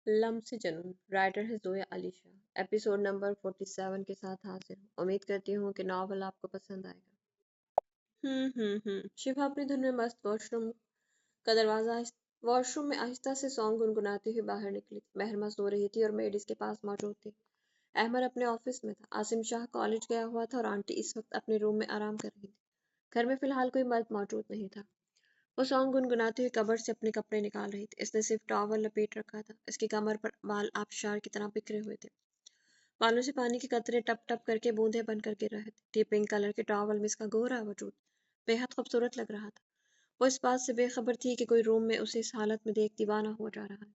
Lumps जुनून writer है Zoya Ali Shah. Episode number 47 के साथ हाजिर हूँ। उम्मीद करती हूँ कि नॉवल आपको पसंद आएगा। शिफा अपनी धुन में मस्त का दरवाजा वॉशरूम में आहिस्ता से सॉन्ग गुनगुनाती हुई बाहर निकली। महरमा सो रही थी और मेड इसके पास मौजूद थी। अहमद अपने ऑफिस में था। आसिम शाह कॉलेज गया हुआ था और आंटी इस वक्त अपने रूम में आराम कर रही थी। घर में फिलहाल कोई मर्द मौजूद नहीं था। वो सॉन्ग गुनगुनाती हुई कबर्ड से अपने कपड़े निकाल रही थी। इसने सिर्फ टॉवल लपेट रखा था। इसकी कमर पर बाल आबशार की तरह बिखरे हुए थे। बालों से पानी के कतरे टप टप करके बूंदे बन कर गिर रहे थे। पिंक कलर के टॉवल में इसका गोरा वजूद बेहद खूबसूरत लग रहा था। वो इस बात से बेखबर थी कि कोई रूम में उसे इस हालत में देख दीवाना हो जा रहा है।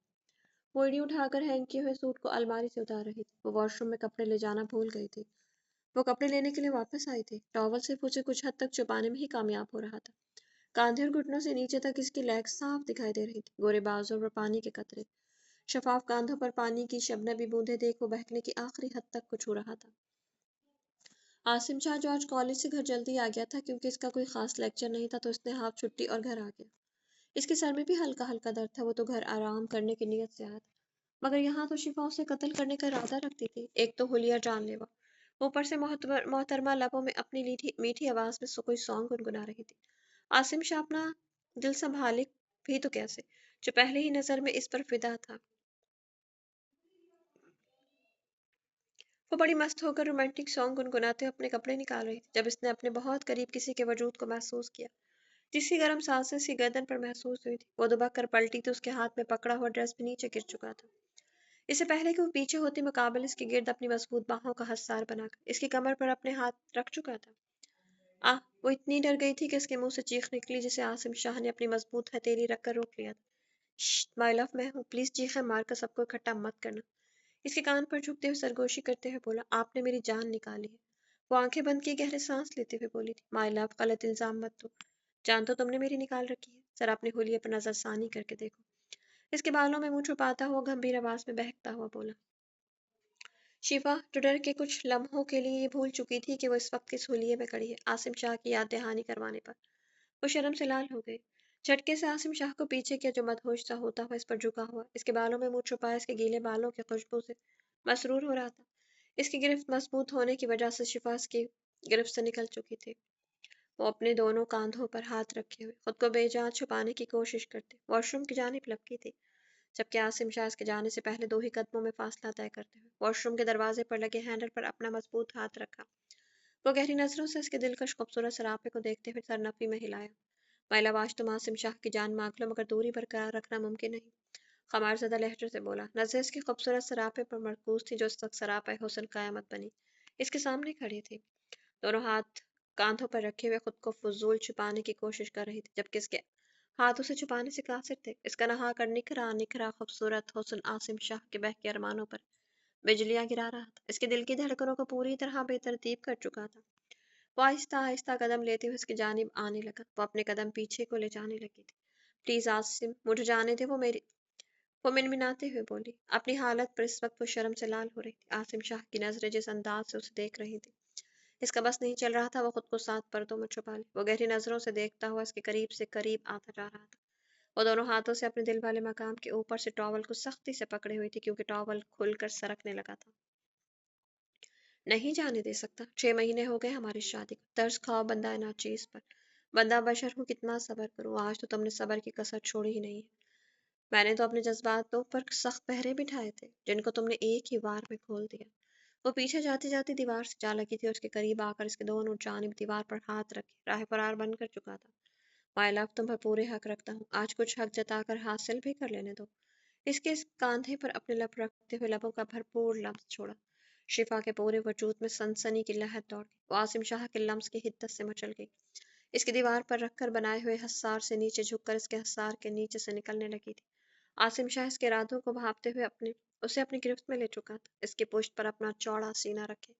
वो एड़ी उठाकर हैंग किए हुए सूट को अलमारी से उतार रही थी। वो वॉशरूम में कपड़े ले जाना भूल गई थी। वो कपड़े लेने के लिए वापस आई थी। टॉवल सिर्फ उसे कुछ हद तक छुपाने में ही कामयाब हो रहा था। कांधे और घुटनों से नीचे तक इसकी लेग साफ दिखाई दे रही थी। गोरे बाजों पर पानी के कतरे, शफाफ कांधों पर पानी की शबनमी बूंदें देख वो बहकने की आखिरी हद तक को छू रहा था। आसिम शाह जो आज कॉलेज से घर जल्दी आ गया था क्योंकि इसका कोई खास लेक्चर नहीं था, तो इसने हाफ छुट्टी और घर आ गया। इसके सर में भी हल्का हल्का दर्द था। वो तो घर आराम करने की नीयत से आया था, मगर यहाँ तो शिफा उसे कत्ल करने का इरादा रखती थी। एक तो हुलिया जानलेवा, ऊपर से मोहतरमा लबों में अपनी मीठी मीठी आवाज में कोई सॉन्ग गुनगुना रही थी। आसिम शाह अपना दिल संभाले भी तो कैसे, जो पहले ही नजर में इस पर फिदा था। वो बड़ी मस्त होकर रोमांटिक सॉन्ग गुनगुनाते हुए अपने कपड़े निकाल रही थी जब इसने अपने बहुत करीब किसी के वजूद को महसूस किया, जिसकी गर्म सांसें सी गर्दन पर महसूस हुई थी। वो दुबक कर पलटी तो उसके हाथ में पकड़ा हुआ ड्रेस भी नीचे गिर चुका था। इससे पहले कि वो पीछे होती मुकाबले इसके गिर्द अपनी मजबूत बाहों का हसार बनाकर इसकी कमर पर अपने हाथ रख चुका था। वो इतनी डर गई थी कि इसके मुंह से चीख निकली, जिसे आसिम शाह ने अपनी मजबूत हथेली रखकर रोक लिया था। माय लव, मैं हूँ, प्लीज चीखें मारकर सबको इकट्ठा मत करना। इसके कान पर झुकते हुए सरगोशी करते हुए बोला, आपने मेरी जान निकाली है। वो आंखें बंद किए गहरे सांस लेते हुए बोली थी, माय लव, गलत इल्जाम मत दो। जान तो तुमने मेरी निकाल रखी है, जरा अपने हुलिये पर नजरसानी करके देखो। इसके बालों में मुंह छुपाता हुआ गंभीर आवाज में बहकता हुआ बोला। शिफा, जो डर के कुछ लम्हों के लिए ये भूल चुकी थी कि वो इस वक्त किस हुलिये में खड़ी है, आसिम शाह की याद दहानी करवाने पर वो शर्म से लाल हो गई। झटके से आसिम शाह को पीछे किया, जो मदहोश सा होता हुआ इस पर झुका हुआ, इसके बालों में मुंह छुपाए इसके गीले बालों की खुशबू से मसरूर हो रहा था। इसकी गिरफ्त मजबूत होने की वजह से शिफा इसकी गिरफ्त से निकल चुकी थी। वो अपने दोनों कांधों पर हाथ रखे हुए खुद को बेजान छुपाने की कोशिश करते वॉशरूम की जानिब लपकी थी, जबकि आसिम शाह के जाने से पहले 2 ही कदमों में फासला तय करते हुए वॉशरूम के दरवाजे पर लगे हैंडल पर अपना मजबूत हाथ रखा। वो गहरी नजरों से इसके दिलकश खूबसूरत सरापे को देखते हुए सरनफी में हिलाया। महिला, आज तुम आसिम शाह की जान मांग लो, मगर दूरी बरकरार रखना मुमकिन नहीं। खमारजदा लहजे से बोला। नजर इसकी खूबसूरत सरापे पर मरकूज थी, जो सख्त सरापा हुस्न कयामत बनी इसके सामने खड़ी थी। दोनों हाथ कांधों पर रखे हुए खुद को फजूल छुपाने की कोशिश कर रही थी, जबकि इसके हाथ उसे छुपाने से कासिर थे। इसका नहा कर निखरा निखरा खूबसूरत हुस्न आसिम शाह के बहके अरमानों पर बिजलियां गिरा रहा था। इसके दिल की धड़कनों को पूरी तरह बेतरतीब कर चुका था। वो आहिस्ता आहिस्ता कदम लेते हुए उसकी जानिब आने लगा। वो अपने कदम पीछे को ले जाने लगी थी। प्लीज आसिम, मुझे जाने दे, वो मिनमिनाते हुए बोली। अपनी हालत पर इस वक्त वो शर्म से लाल हो रही थी। आसिम शाह की नजरें जिस अंदाज से उसे देख रही थी, इसका बस नहीं चल रहा था वो खुद को 7 पर्दों में छुपा ले। वो गहरी नजरों से देखता हुआ इसके करीब से करीब आता जा रहा था। वो दोनों हाथों से अपने दिल वाले मकाम के ऊपर से टॉवल को सख्ती से पकड़े हुई थी, क्योंकि टॉवल खुलकर सरकने लगा था। नहीं जाने दे सकता। 6 महीने हो गए हमारी शादी को। तरस खाओ बंदा है नाचीज पर। बंदा बशर हूँ, कितना सब्र करूँ। आज तो तुमने सब्र की कसर छोड़ी ही नहीं है। मैंने तो अपने जज्बातों पर सख्त पहरे बिठाए थे, जिनको तुमने एक ही वार में खोल दिया। वो पीछे जाती जाती दीवार से जा लगी थी और उसके करीब आकर इसके दोनों जानिब दीवार पर हाथ रखे राह फरार बंद कर चुका था। माय लव, तुम पर पूरे हक रखता हूँ। आज कुछ हक जताकर हासिल भी कर लेने दो। इसके इस कांधे पर अपने लब रखते हुए लबों का भरपूर लम्स छोड़ा। शिफा के पूरे वजूद में सनसनी की लहर दौड़ गई। वो आसिम शाह के लम्स की हिद्दत से मचल गई। इसकी दीवार पर रखकर बनाए हुए हसार से नीचे झुककर इसके हसार के नीचे से निकलने लगी थी। आसिम शाह इसके इरादों को भांपते हुए उसे अपनी गिरफ्त में ले चुका था। इसकी पुश्त पर अपना चौड़ा सीना रखे,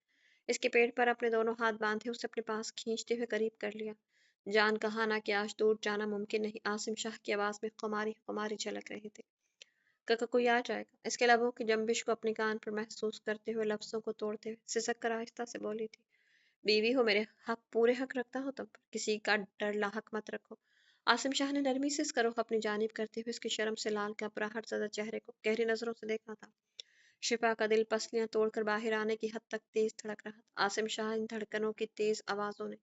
इसके पेट पर अपने दोनों हाथ बांधे उसे अपने पास खींचते हुए करीब कर लिया। जान कहा ना कि आज दूर जाना मुमकिन नहीं। आसिम शाह की आवाज में खुमारी खुमारी झलक रही थी। काका, कोई आ जाएगा। इसके लबों की जंबिश को अपने कान पर महसूस करते हुए लफ्जों को तोड़ते हुए सिसक कर आहिस्ता से बोली थी, बीवी हो, मेरे हक पूरे हक रखता हो तुम पर। किसी का डर लाहक मत रखो। आसिम शाह ने नरमी से इसका रुख अपनी जानिब करते हुए उसकी शर्म से लाल घबराहट ज़दा चेहरे को गहरी नजरों से देखा था। शिफा का दिल पसलियां तोड़कर बाहर आने की हद तक तेज धड़क रहा था। आसिम शाह इन धड़कनों की तेज आवाजों ने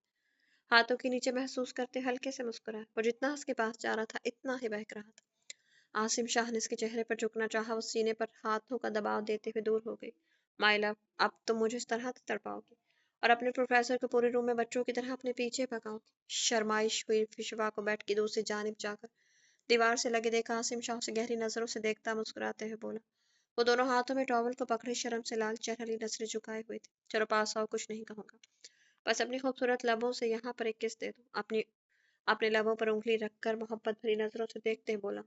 हाथों के नीचे महसूस करते हल्के से मुस्कुराया। वो जितना उसके पास जा रहा था इतना ही बहक रहा था। आसिम शाह ने इसके चेहरे पर झुकना चाहा, वो सीने पर हाथों का दबाव देते हुए दूर हो गई। माई लव, अब तुम मुझे इस तरह से तड़पाओगी और अपने प्रोफेसर को पूरे रूम में बच्चों की तरह अपने पीछे भगाओगी? शर्माइश हुई फिशवा को बेड की दूसरी जानिब जाकर दीवार से लगे देखा। आसिम शाह से गहरी नजरों से देखता मुस्कुराते हुए बोला। वो दोनों हाथों में टॉवल को पकड़े शर्म से लाल चेहरे नजरें झुकाए हुए थे। चलो पास आओ, कुछ नहीं कहूंगा, बस अपनी खूबसूरत लबों से यहाँ पर एक किस दे दो। अपनी अपने लबों पर उंगली रखकर मोहब्बत भरी नजरों से देखते हुए बोला।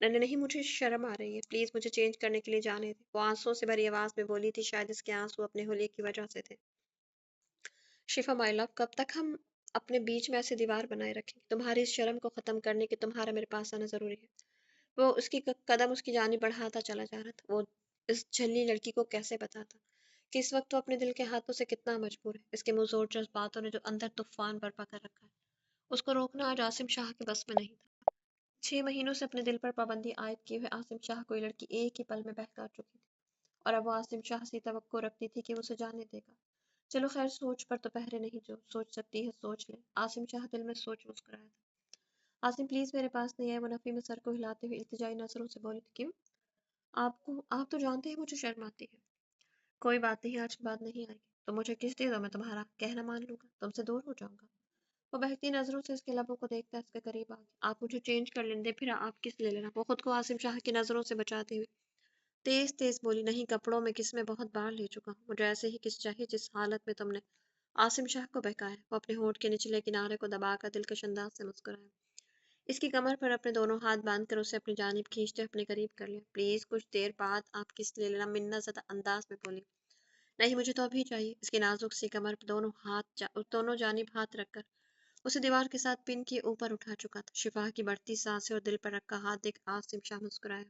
नहीं नहीं, मुझे शर्म आ रही है, प्लीज मुझे चेंज करने के लिए जाने दे। वो आंसुओं से भरी आवाज में बोली थी, शायद इसके आंसू अपने होलिये की वजह से थे। शिफा माई लव, कब तक हम अपने बीच में ऐसी दीवार बनाए रखेंगे? तुम्हारी इस शर्म को खत्म करने के तुम्हारा मेरे पास आना जरूरी है। वो उसकी कदम उसकी जानिब बढ़ाता चला जा रहा था। वो इस झल्ली लड़की को कैसे बताता कि इस वक्त वो अपने दिल के हाथों से कितना मजबूर है। इसके मुंहजोर जज्बातों ने जो अंदर तूफान बर्पा कर रखा है, उसको रोकना आज आसिम शाह के बस में नहीं था। 6 महीनों से अपने दिल पर पाबंदी आयद किए हुए आसिम शाह को ये लड़की एक ही पल में बहका चुकी थी, और अब वो आसिम शाह से तवक्को रखती थी कि वो उसे जाने देगा। चलो खैर, सोच पर तो पहरे नहीं, जो सोच सकती है सोच ले। आसिम शाह दिल में सोच मुस्कुराया था। आसिम प्लीज मेरे पास नहीं आए, वो नफी में सर को हिलाते हुए इल्तिजाई नजरों से बोली थी। क्यों? आपको आप तो जानते हैं मुझे शर्म आती है। कोई बात नहीं, आज के बाद नहीं आएगी तो मुझे किस दे दो, मैं तुम्हारा कहना मान लूंगा, तुमसे दूर हो जाऊंगा। वो बहती नजरों से इसके लबों को देखता इसके करीब आ गया। आप मुझे चेंज कर लेने दे, फिर आप किस ले लेना। वो खुद को आसिम शाह की नजरों से बचाते हुए तेज तेज बोली, नहीं, कपड़ों में किस में बहुत बार ले चुका हूँ, मुझे ऐसे ही किस चाहिए जिस हालत में तुमने आसिम शाह को बहकाया। वो अपने होंठ के निचले किनारे को दबाकर दिलकश अंदाज से मुस्कुराया। इसकी कमर पर अपने दोनों हाथ बांधकर उसे अपनी जानिब खींचते अपने करीब कर लिया। प्लीज कुछ देर बाद आप किस ले लेना, मिन्ना ज़दा अंदाज में बोली। नहीं, मुझे तो अभी चाहिए। इसकी नाजुक सी कमर पर दोनों जानिब हाथ रखकर उसे दीवार के साथ पिन किए ऊपर उठा चुका था। शिफा की बढ़ती सांसें और दिल पर रखा हाथ देख आसिम शाह मुस्कुराया।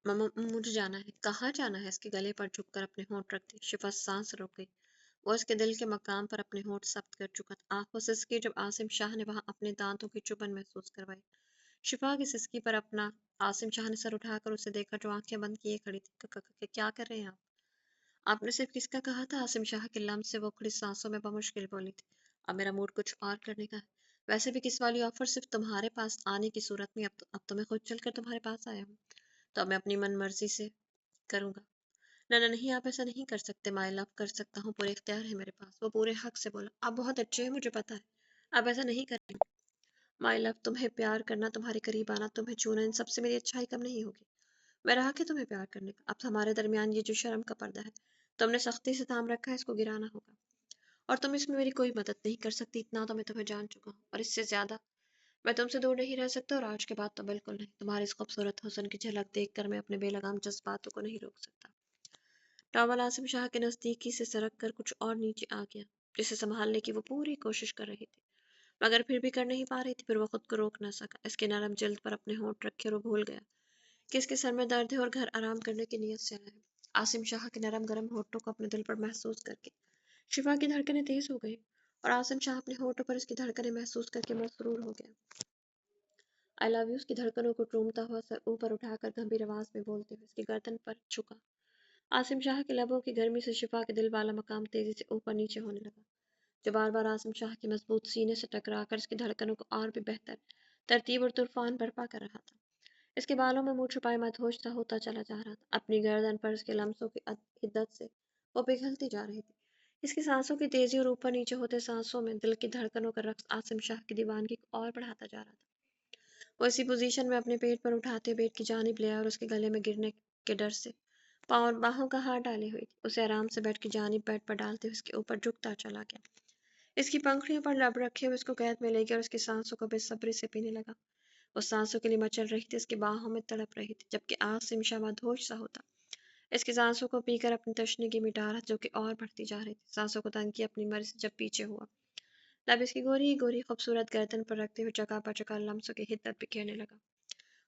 मुझे जाना है। कहाँ जाना है? इसके गले पर झुककर अपने होंठ रख दी। शिफा सांस रोक गई। वो उसके दिल के मकाम पर अपने होंठ सख्त कर चुका था। आंखों से इसकी जब आसिम शाह ने वहां अपने दांतों की चुभन महसूस करवाई। शिफा की सिसकी पर अपना आसिम शाह ने सर उठाकर उसे देखा, जो आंखें बंद किए खड़ी थी। क्या कर रहे हैं आप? आपने सिर्फ किसका कहा था? आसिम शाह के लम्ब से वो खड़ी सांसों में बमुश्किल बोली थी। अब मेरा मूड कुछ और करने का है। वैसे भी किस वाली ऑफर सिर्फ तुम्हारे पास आने की सूरत में, अब तो मैं खुद चलकर तुम्हारे पास आया हूँ, तो अब मैं अपनी मन मर्जी से करूंगा। ना ना नहीं, आप ऐसा नहीं कर सकते माई लव। कर सकता हूँ, पूरे इख्तियार है मेरे पास। वो पूरे हक से बोला। आप बहुत अच्छे हैं, मुझे पता है, आप ऐसा नहीं करेंगे। माई लव, तुम्हें प्यार करना, तुम्हारे करीब आना, तुम्हें छूना, इन सबसे मेरी अच्छाई कम नहीं होगी। मेरा हक है तुम्हें प्यार करने का। अब हमारे दरमियान ये जो शर्म का पर्दा है, तुमने सख्ती से थाम रखा है, इसको गिराना होगा। और तुम इसमें मेरी कोई मदद नहीं कर सकती, इतना तो मैं तुम्हें जान चुका हूँ, और इससे ज्यादा मैं तुमसे दूर नहीं रह सकता, और आज के बाद तो बिल्कुल नहीं। तुम्हारे इस खूबसूरत हुस्न की झलक देखकर मैं अपने बेलगाम जज्बातों को नहीं रोक सकता। टॉवल आसिम शाह के नजदीकी से सरक कर कुछ और नीचे आ गया, जिसे संभालने की वो पूरी कोशिश कर रही थी, मगर फिर भी कर नहीं पा रही थी। फिर वो खुद को रोक न सका। इसके नरम जल्द पर अपने होंठ रखे और वो भूल गया कि इसके सर में दर्द है और घर आराम करने की नीयत से आया है। आसिम शाह के नरम गरम होठों को अपने दिल पर महसूस करके शिफा की धड़कनें तेज हो गई, और आसिम शाह अपने होठों पर इसकी धड़कनें महसूस करके मसरूर हो गया। आई लव यू, उसकी धड़कनों को ट्रूमता हुआ सर ऊपर उठाकर गंभीर आवाज में बोलते हुए इसकी गर्दन पर झुका। आसिम शाह के लबों की गर्मी से शिफा के दिल वाला मकाम तेजी से ऊपर नीचे होने लगा, जो बार बार आसिम शाह के मजबूत सीने से टकराकर इसकी धड़कनों को और भी बेहतर तरतीब और तूफान बर्पा कर रहा था। इसके बालों में मुंह छुपाए मदहोश सा होता चला जा रहा था। अपनी गर्दन पर इसके लम्सों की हिद्दत से वो पिघलती जा रही थी। इसकी सांसों की तेजी और ऊपर नीचे होते सांसों में दिल की धड़कनों का रक्स आसिम शाह की दीवानगी को और बढ़ाता जा रहा था। वो इसी पोजीशन में अपने पेट पर उठाते बेड की जानिब ले आया, और उसके गले में गिरने के डर से पाँव और बाहों का हाथ डाले हुई थी। उसे आराम से बेड की जानिब बेड पर डालते हुए उसके ऊपर झुकता चला गया। इसकी पंखुड़ियों पर लब रखे हुए उसको कैद में ले गया और उसकी सांसों को बेसब्री से पीने लगा। वो सांसों के लिए मचल रही थी, इसकी बाहों में तड़प रही थी, जबकि आसिम शाह मदहोश सा होता इसकी सांसों को पीकर अपनी तशनीगी मिटा रहा, जो कि और बढ़ती जा रही थी। सांसों को तंग किया अपनी मर्जी से जब पीछे हुआ, तब इसकी गोरी गोरी खूबसूरत गर्दन पर रखते हुए जगह पर जगह लम्सों की हिद्दत बिखेरने लगा।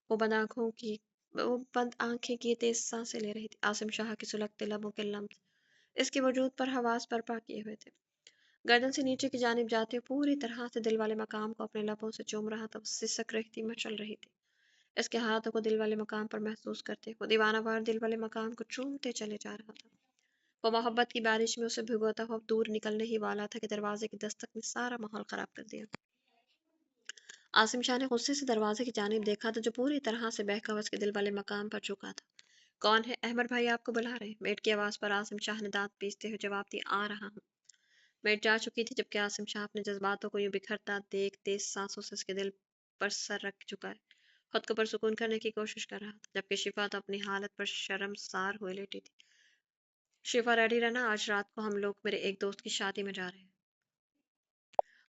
वो बंद आंखों की वो बंद आंखें किए तेज सांसें ले रही थी। आसिम शाह के सुलगते लबों के लम्स इसके वजूद पर हवास बर्पा किए हुए थे। गर्दन से नीचे की जानिब जाते हुए पूरी तरह से दिल वाले मकाम को अपने लबों से चूम रहा था। वो सिसक रही थी, मचल रही थी। इसके हाथों को दिल वाले मकाम पर महसूस करते वो दीवाना वार दिल वाले मकाम को चूमते चले जा रहा था। वो मोहब्बत की बारिश में उसे भिगोता हुआ दूर निकलने ही वाला था कि दरवाजे की दस्तक ने सारा माहौल खराब कर दिया। आसिम शाह ने गुस्से से दरवाजे की जानिब देखा था, जो पूरी तरह से बहका हुआ उसके दिल वाले मकाम पर झुका था। कौन है? अहमद भाई आपको बुला रहे हैं। मेट की आवाज पर आसिम शाह ने दांत पीसते हुए जवाब दिया, आ रहा हूँ। मेट जा चुकी थी, जबकि आसिम शाह अपने जज्बातों को यूं बिखरता देख तेज सांसों से उसके दिल पर सर रख चुका है, खुद को परसुकून करने की कोशिश कर रहा था, जबकि शिफा तो अपनी हालत पर शर्मसार हुए लेटी थी। शिफा, रेडी रहना, आज रात को हम लोग मेरे एक दोस्त की शादी में जा रहे हैं।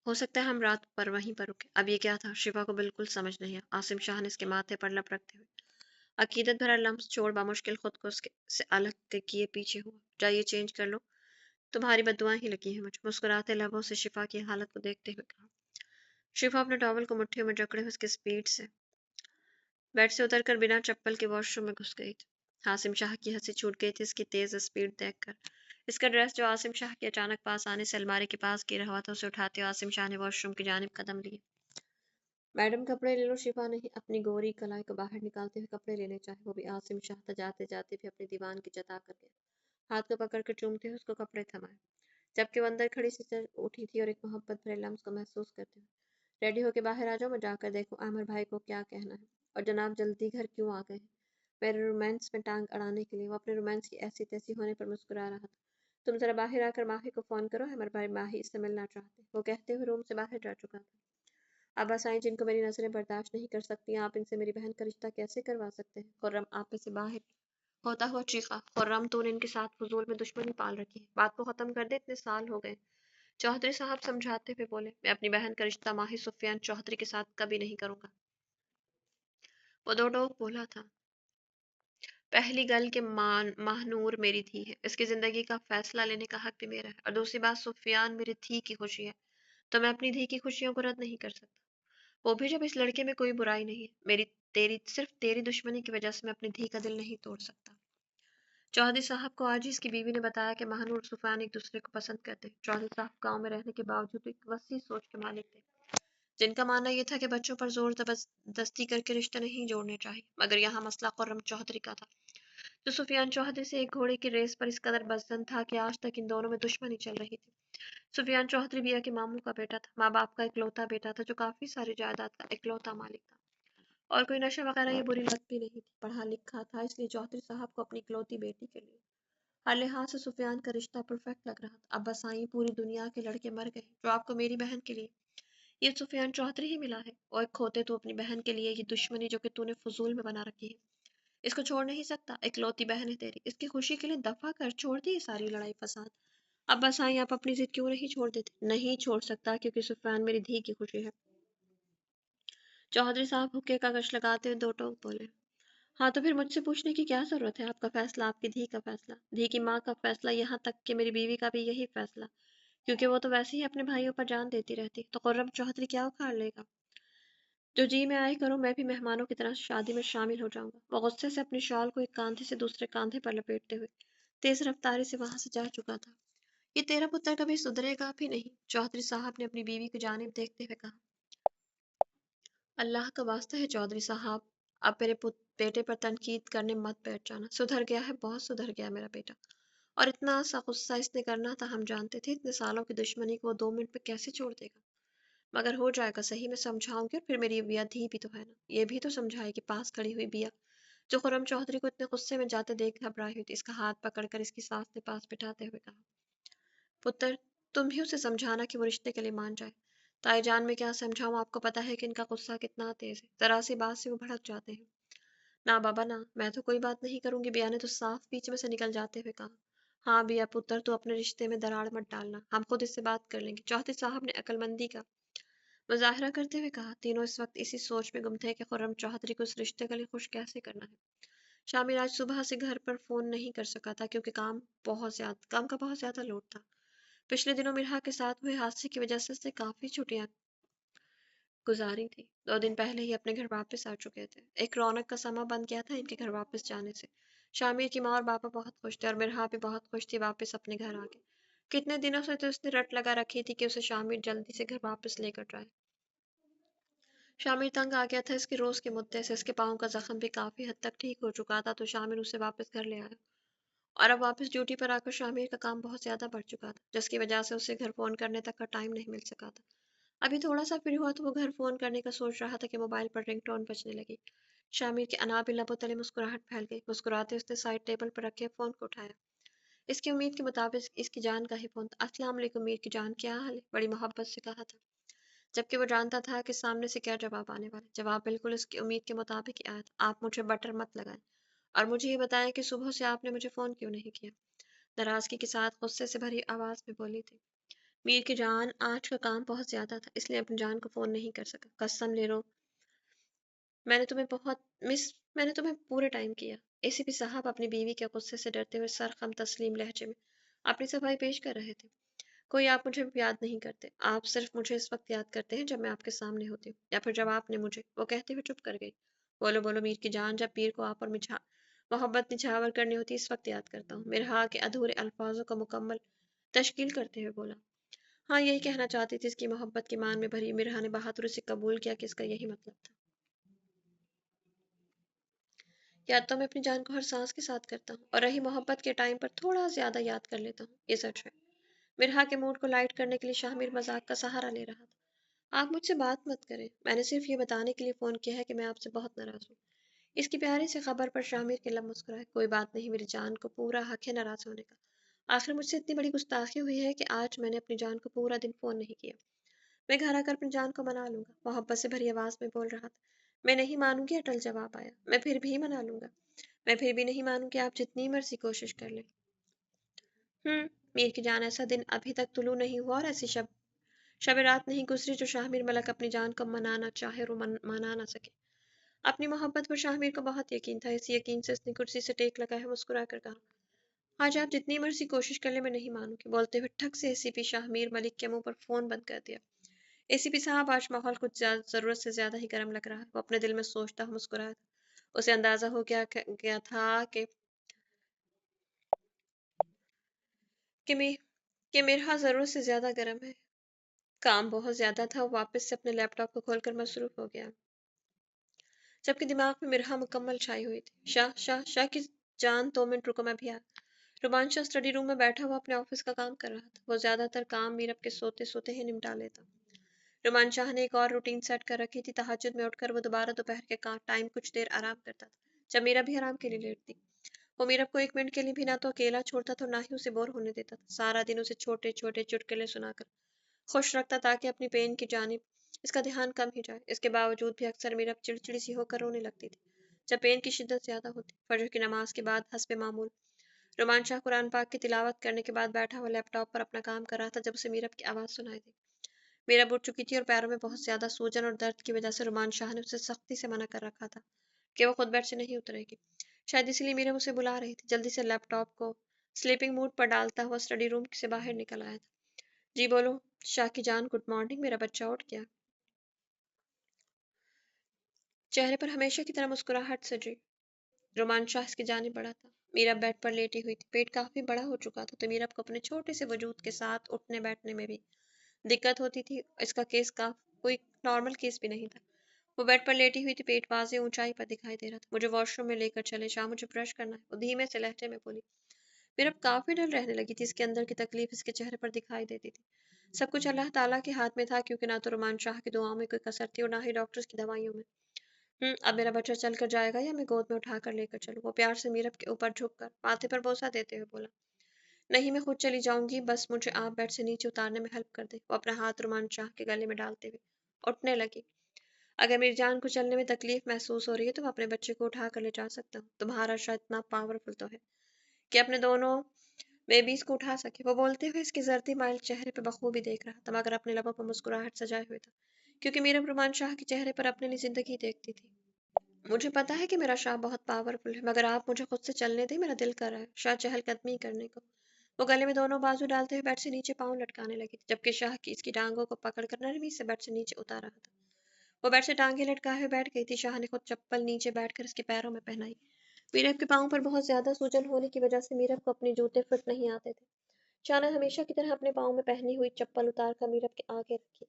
हो सकता है हम रात पर वहीं पर रुके। अब ये क्या था? शिफा को बिल्कुल समझ नहीं आया। आसिम शाह ने इसके माथे पर लप रखते हुए अकीदत भरा लम्स छोड़ बामुश्किल खुद को उसके से अलग किए पीछे हुआ। जाइए चेंज कर लो, तुम्हारी बददुआएं ही लगी हैं मुझे। मुस्कुराते लबों से शिफा की हालत को देखते हुए कहा। शिफा अपने टॉवल को मुट्ठियों में जकड़े हुए उसके स्पीड से बेड से उतरकर बिना चप्पल के वॉशरूम में घुस गई थी। आसिम शाह की हंसी छूट गई थी इसकी तेज स्पीड देखकर। इसका ड्रेस जो आसिम शाह के अचानक पास आने से अलमारी के पास गिरा हुआ था, उसे उठाते हुए आसिम शाह ने वॉशरूम की जानिब कदम लिए। मैडम कपड़े ले लो। शिफा ने अपनी गोरी कलाई को बाहर निकालते हुए कपड़े लेने चाहे, वो भी आसिम शाह था जाते जाते भी अपने दीवान की जता कर गया। हाथ को पकड़कर चूमते हुए उसको कपड़े थमाए, जबकि वो अंदर खड़ी सी चल उठी थी और एक मोहब्बत भरे लम्स को महसूस करते हुए। रेडी होके बाहर आ जाओ, मैं जाकर देखूं आमिर भाई को क्या कहना है, और जनाब जल्दी घर क्यों आ गए हैं? मेरे रोमांस में टांग अड़ाने के लिए। वो अपने रोमांस की ऐसी तैसी होने पर मुस्कुरा रहा था। तुम जरा बाहर आकर माही को फोन करो, आमिर भाई माही इससे मिलना चाहते। वो कहते हुए रूम से बाहर जा चुका था। अब्बा साईं, जिनको मेरी नजरें बर्दाश्त नहीं कर सकती, आप इनसे मेरी बहन का रिश्ता कैसे करवा सकते हैं? खुर्रम आप में से बाहर होता हुआ चीखा। खुर्रम, तूने इनके साथ फजूल में दुश्मनी पाल रखी है, बात को खत्म कर दे, इतने साल हो गए। चौधरी साहब समझाते हुए बोले, मैं अपनी बहन का रिश्ता माही सुफियान चौधरी के साथ कभी नहीं करूंगा। वो दो टोक बोला था, पहली गल के महानूर मेरी धी है, इसकी जिंदगी का फैसला लेने का हक भी मेरा है, और दूसरी बात, सुफियान मेरी धी की खुशी है, तो मैं अपनी धी की खुशियों को रद्द नहीं कर सकता। वो भी जब इस लड़के में कोई बुराई नहीं है। मेरी तेरी सिर्फ तेरी दुश्मनी की वजह से मैं अपनी धी का दिल नहीं तोड़ सकता। चौधरी साहब को आज ही इसकी बीवी ने बताया कि महानूर और सुफियान एक दूसरे को पसंद करते। चौधरी साहब गांव में रहने के बावजूद एक वसी सोच के मालिक थे, जिनका मानना ये था कि बच्चों पर जोर जबरदस्ती करके रिश्ते नहीं जोड़ने चाहिए। मगर यहाँ मसला खुर्रम चौधरी का था, जो सुफियान चौधरी से एक घोड़े की रेस पर इस कदर बजन था कि आज तक इन दोनों में दुश्मनी चल रही थी। सुफियान चौधरी बिया के मामू का बेटा था, माँ बाप का इकलौता बेटा था, जो काफी सारी जायदाद का इकलौता मालिक था, और कोई नशा वगैरह ये बुरी लत भी नहीं थी। पढ़ा लिखा था, इसलिए चौधरी साहब को अपनी इकलौती बेटी के लिए हर लिहाज से सुफियान का रिश्ता परफेक्ट लग रहा था। अब बस आई पूरी दुनिया के लड़के मर गए जो आपको मेरी बहन के लिए, ये सुफियान चौधरी ही मिला है। और एक खोते तू अपनी बहन के लिए ये दुश्मनी जो कि तूने फजूल में बना रखी है, इसको छोड़ नहीं सकता। इकलौती बहन है तेरी, इसकी खुशी के लिए दफा कर छोड़ दी ये सारी लड़ाई फसाद। अब बस आई, आप अपनी जिद क्यों नहीं छोड़ देते? नहीं छोड़ सकता, क्योंकि सुफियान मेरी धी की खुशी है। चौधरी साहब हुक्के का गश लगाते हुए दो टोक बोले। हाँ तो फिर मुझसे पूछने की क्या जरूरत है? आपका फैसला, आपकी धी का फैसला, धी की माँ का फैसला, यहाँ तक कि मेरी बीवी का भी यही फैसला, क्योंकि वो तो वैसे ही अपने भाइयों पर जान देती रहती। तो खुर्रम चौधरी क्या उखाड़ लेगा? जो जी में आए करो, मैं भी मेहमानों की तरह शादी में शामिल हो जाऊंगा। वो गुस्से से अपनी शॉल को एक कांधे से दूसरे कांधे पर लपेटते हुए तेज रफ्तारी से वहां से जा चुका था। ये तेरा पुत्र कभी सुधरेगा भी नहीं, चौधरी साहब ने अपनी बीवी की जानिब देखते हुए कहा। अल्लाह का वास्ता है चौधरी साहब, अब मेरे बेटे पर तनकीद करने मत बैठ जाना। सुधर गया है, बहुत सुधर गया मेरा बेटा, और इतना सा गुस्सा इसने करना था हम जानते थे। इतने सालों की दुश्मनी को वो 2 मिनट में कैसे छोड़ देगा? मगर हो जाएगा सही, मैं समझाऊंगी। और फिर मेरी बिया धी भी तो है ना, ये भी तो समझाएगी। पास खड़ी हुई बिया, जो खुर्रम चौधरी को इतने गुस्से में जाते देख घबराई हुई थी, इसका हाथ पकड़कर इसकी सास ने पास बिठाते हुए कहा, पुत्र, तुम भी उसे समझाना कि वो रिश्ते के लिए मान जाए। ताई जान, में क्या समझाऊं? आपको पता है कि इनका गुस्सा कितना तेज है, जरा सी बात से वो भड़क जाते हैं। ना बाबा ना, मैं तो कोई बात नहीं करूंगी, बिया ने तो साफ बीच में से निकल जाते हुए कहा। हाँ बिया पुत्र, तू अपने रिश्ते में दरार मत डालना, हम खुद इससे बात कर लेंगे, चौधरी साहब ने अक्लमंदी का मुजाहरा करते हुए कहा। तीनों इस वक्त इसी सोच में गुम थे कि खुर्रम चौधरी को इस रिश्ते के लिए खुश कैसे करना है। शामिर आज सुबह से घर पर फोन नहीं कर सका था, क्योंकि काम का बहुत ज्यादा लोड था। पिछले दिनों मिरहा के साथ हुए हादसे की वजह से उसने काफी छुट्टियां गुजारी थी। 2 दिन पहले ही अपने घर वापस आ चुके थे। एक रौनक का समा बन गया था इनके घर वापस जाने से। शामिर की माँ और पापा बहुत खुश थे, और मिरहा भी बहुत खुश थी वापस अपने घर आके। कितने दिनों से तो उसने रट लगा रखी थी कि उसे शामिर जल्दी से घर वापस लेकर जाए। शामिर तंग आ गया था इसके रोज के मुद्दे से। इसके पाँव का जख्म भी काफी हद तक ठीक हो चुका था, तो शामिर उसे वापस घर ले आया। और अब वापस ड्यूटी पर आकर शामिर का काम बहुत ज्यादा बढ़ चुका था, जिसकी वजह से उसे घर फोन करने तक का टाइम नहीं मिल सका था। अभी थोड़ा सा फ्री हुआ तो वो घर फोन करने का सोच रहा था कि मोबाइल पर रिंगटोन बजने लगी। शामिर के अनाबिल लबों तले मुस्कुराहट फैल गई। मुस्कुराते उसने साइड टेबल पर रखे फोन को उठाया। इसकी उम्मीद के मुताबिक इसकी जान का ही फोन था। अस्सलाम वालेकुम मीर की जान, क्या हाल है? बड़ी मोहब्बत से कहा था, जबकि वो जानता था कि सामने से क्या जवाब आने वाला। जवाब बिल्कुल उसकी उम्मीद के मुताबिक ही आया था। आप मुझे बटर मत लगाएं और मुझे ये बताएं कि सुबह से आपने मुझे फोन क्यों नहीं किया। नाराजगी के साथ गुस्से से भरी आवाज में बोली थी। मीर की जान, आज का काम बहुत ज्यादा था, इसलिए अपनी जान को फोन नहीं कर सका। कसम ले लो, मैंने तुम्हें बहुत मिस मैंने तुम्हें पूरे टाइम किया। एसीपी साहब अपनी बीवी के गुस्से से डरते हुए सरखम तस्लीम लहजे में अपनी सफाई पेश कर रहे थे। कोई आप मुझे याद नहीं करते, आप सिर्फ मुझे इस वक्त याद करते हैं जब मैं आपके सामने होती हूँ, या फिर जब आपने मुझे। वो कहते हुए चुप कर गई। बोलो बोलो मीर की जान, जब पीर को आप और मोहब्बत निछावर करनी होती है, इस वक्त याद करता हूँ। मिरहा के अधूरे अल्फाजों को मुकम्मल तश्कील करते हुए बोला। हाँ, यही कहना चाहती थी। इसकी मोहब्बत की मान में भरी मिरहा ने बहादुरी से कबूल किया कि इसका यही मतलब था। याद तो मैं अपनी जान को हर सांस के साथ करता हूँ, और रही मोहब्बत के टाइम पर थोड़ा ज्यादा याद कर लेता हूँ, ये सच है। मिरहा के मूड को लाइट करने के लिए शामिर मजाक का सहारा ले रहा था। आप मुझसे बात मत करें, मैंने सिर्फ ये बताने के लिए फोन किया है कि मैं आपसे बहुत नाराज हूँ। इसकी प्यारी सी खबर पर शामिर के लब मुस्कुराए। कोई बात नहीं, मेरी जान को पूरा हक है नाराज होने का। आखिर मुझसे इतनी बड़ी गुस्ताखी हुई है कि आज मैंने अपनी जान को पूरा दिन फोन नहीं किया। मैं घर आकर अपनी जान को मना लूंगा, मोहब्बत से भरी आवाज में बोल रहा था। मैं नहीं मानूंगी, अटल जवाब आया। मैं फिर भी मना लूंगा। मैं फिर भी नहीं मानूंगी, आप जितनी मर्जी कोशिश कर लें। मीर की जान, ऐसा दिन अभी तक तुलू नहीं हुआ और ऐसी शब रात नहीं गुजरी जो शामिर मलक अपनी जान को मनाना चाहे और मना ना सके। अपनी मोहब्बत पर शामिर को बहुत यकीन था। इसी यकीन से उसने कुर्सी से टेक लगाया, मुस्कुरा कर कहा, आज आप जितनी मर्जी कोशिश कर ले, मैं नहीं मानूंगी। बोलते हुए ठग से एसीपी शाहमीर मलिक के मुंह पर फोन बंद कर दिया। एसीपी साहब, आज माहौल कुछ जरूरत से ज्यादा ही गर्म लग रहा है, वो अपने दिल में सोचता हुआ मुस्कुराया था। उसे अंदाजा हो गया था कि कि, मे, कि मेरा जरूरत से ज्यादा गर्म है। काम बहुत ज्यादा था। वो वापस से अपने लैपटॉप को खोलकर मसरूफ हो गया, जबकि दिमाग में मिरहा मुकम्मल छाई हुई थी। शाह शाह शाह की जान, 2 मिनट रुको, मैं भी आ। रोमांचा स्टडी रूम में बैठा हुआ अपने ऑफिस का काम कर रहा था। वो ज्यादातर काम मीरब के सोते सोते ही निपटा लेता। रोमान शाह ने एक और रूटीन सेट कर रखी थी। तहज्जुद में उठकर वो दोबारा दोपहर के टाइम कुछ देर आराम करता था, जब मीरा भी आराम के लिए लेटती। वो मीरब को 1 मिनट के लिए भी ना तो अकेला छोड़ता था और ना ही उसे बोर होने देता था। सारा दिन उसे छोटे छोटे चुटकुले सुनाकर खुश रखता, ताकि अपनी पेन की जानिब इसका ध्यान कम ही जाए। इसके बावजूद भी अक्सर मीरब चिड़चिड़ी सी होकर रोने लगती थी जब पेन की शिद्दत ज्यादा होती। फजर की नमाज के बाद हस्बे मामूल रोमान शाह कुरान पाक की तिलावत करने के बाद बैठा हुआ लैपटॉप पर अपना काम कर रहा था, जब उसे मीरब की आवाज़ सुनाई दी। मीरब उठ चुकी थी और पैरों में बहुत ज्यादा सूजन और दर्द की वजह से रोमान शाह ने उसे सख्ती से मना कर रखा था कि वो खुद बेड से नहीं उतरेगी। शायद इसलिए मीरब उसे बुला रही थी। जल्दी से लैपटॉप को स्लीपिंग मोड पर डालता हुआ स्टडी रूम से बाहर निकल आया था। जी बोलो शाह की जान, गुड मॉर्निंग। मेरा बच्चा उठ गया, चेहरे पर हमेशा की तरह मुस्कुराहट सजी। रोमान शाह की जाने बढ़ा था। मीरब बेड पर लेटी हुई थी। पेट काफी बड़ा हो चुका था, तो मीरब को अपने छोटे से वजूद के साथ उठने बैठने में भी दिक्कत होती थी। इसका केस का कोई नॉर्मल केस भी नहीं था। वो बेड पर लेटी हुई थी, पेट वाजे ऊंचाई पर दिखाई दे रहा था। मुझे वॉशरूम में लेकर चले, शाम मुझे ब्रश करना है, वो धीमे से लहजे में बोली। मीरब काफी डर रहने लगी थी। इसके अंदर की तकलीफ इसके चेहरे पर दिखाई देती थी। सब कुछ अल्लाह ताला के हाथ में था, क्योंकि ना तो रोमान शाह की दुआओं में कोई कसर थी और ना ही डॉक्टर्स की दवाइयों में। अब मेरा बच्चा चल कर जाएगा या मैं गोद में उठा कर लेकर चलूं? वो प्यार से मीरब के ऊपर झुक कर माथे पर बोसा देते हुए बोला। नहीं, मैं खुद चली जाऊंगी, बस मुझे आप बेड से नीचे उतारने में हेल्प कर दे। वो अपना हाथ रुमान शाह के गले में डालते हुए उठने लगी। अगर मेरी जान को चलने में तकलीफ महसूस हो रही है, तो मैं अपने बच्चे को उठा कर ले जा सकता हूँ। तुम्हारा शायद इतना पावरफुल तो है कि अपने दोनों बेबीज को उठा सके। वो बोलते हुए इसके जर्दी माइल चेहरे पर बखूबी देख रहा था, मगर अपने लबों पर मुस्कुराहट सजाए हुए था, क्योंकि मीरब रुमान शाह के चेहरे पर अपने लिए जिंदगी देखती थी। मुझे पता है कि मेरा शाह बहुत पावरफुल है, मगर आप मुझे खुद से चलने दें, मेरा दिल कर रहा है शाह चहलकदमी करने को। वो गले में दोनों बाजू डालते हुए बेड से नीचे पाँव लटकाने लगी, जबकि शाह की इसकी टांगों को पकड़कर नरमी से बेड से नीचे उतार रहा था। वो बेड से टांगे लटकाए हुए बैठ गई थी। शाह ने खुद चप्पल नीचे बैठकर इसके पैरों में पहनाई। मीरब के पाँव पर बहुत ज्यादा सूजन होने की वजह से मीरब को अपने जूते फिट नहीं आते थे। शाह ने हमेशा की तरह अपने पाँव में पहनी हुई चप्पल उतार कर मीरब के आगे रखी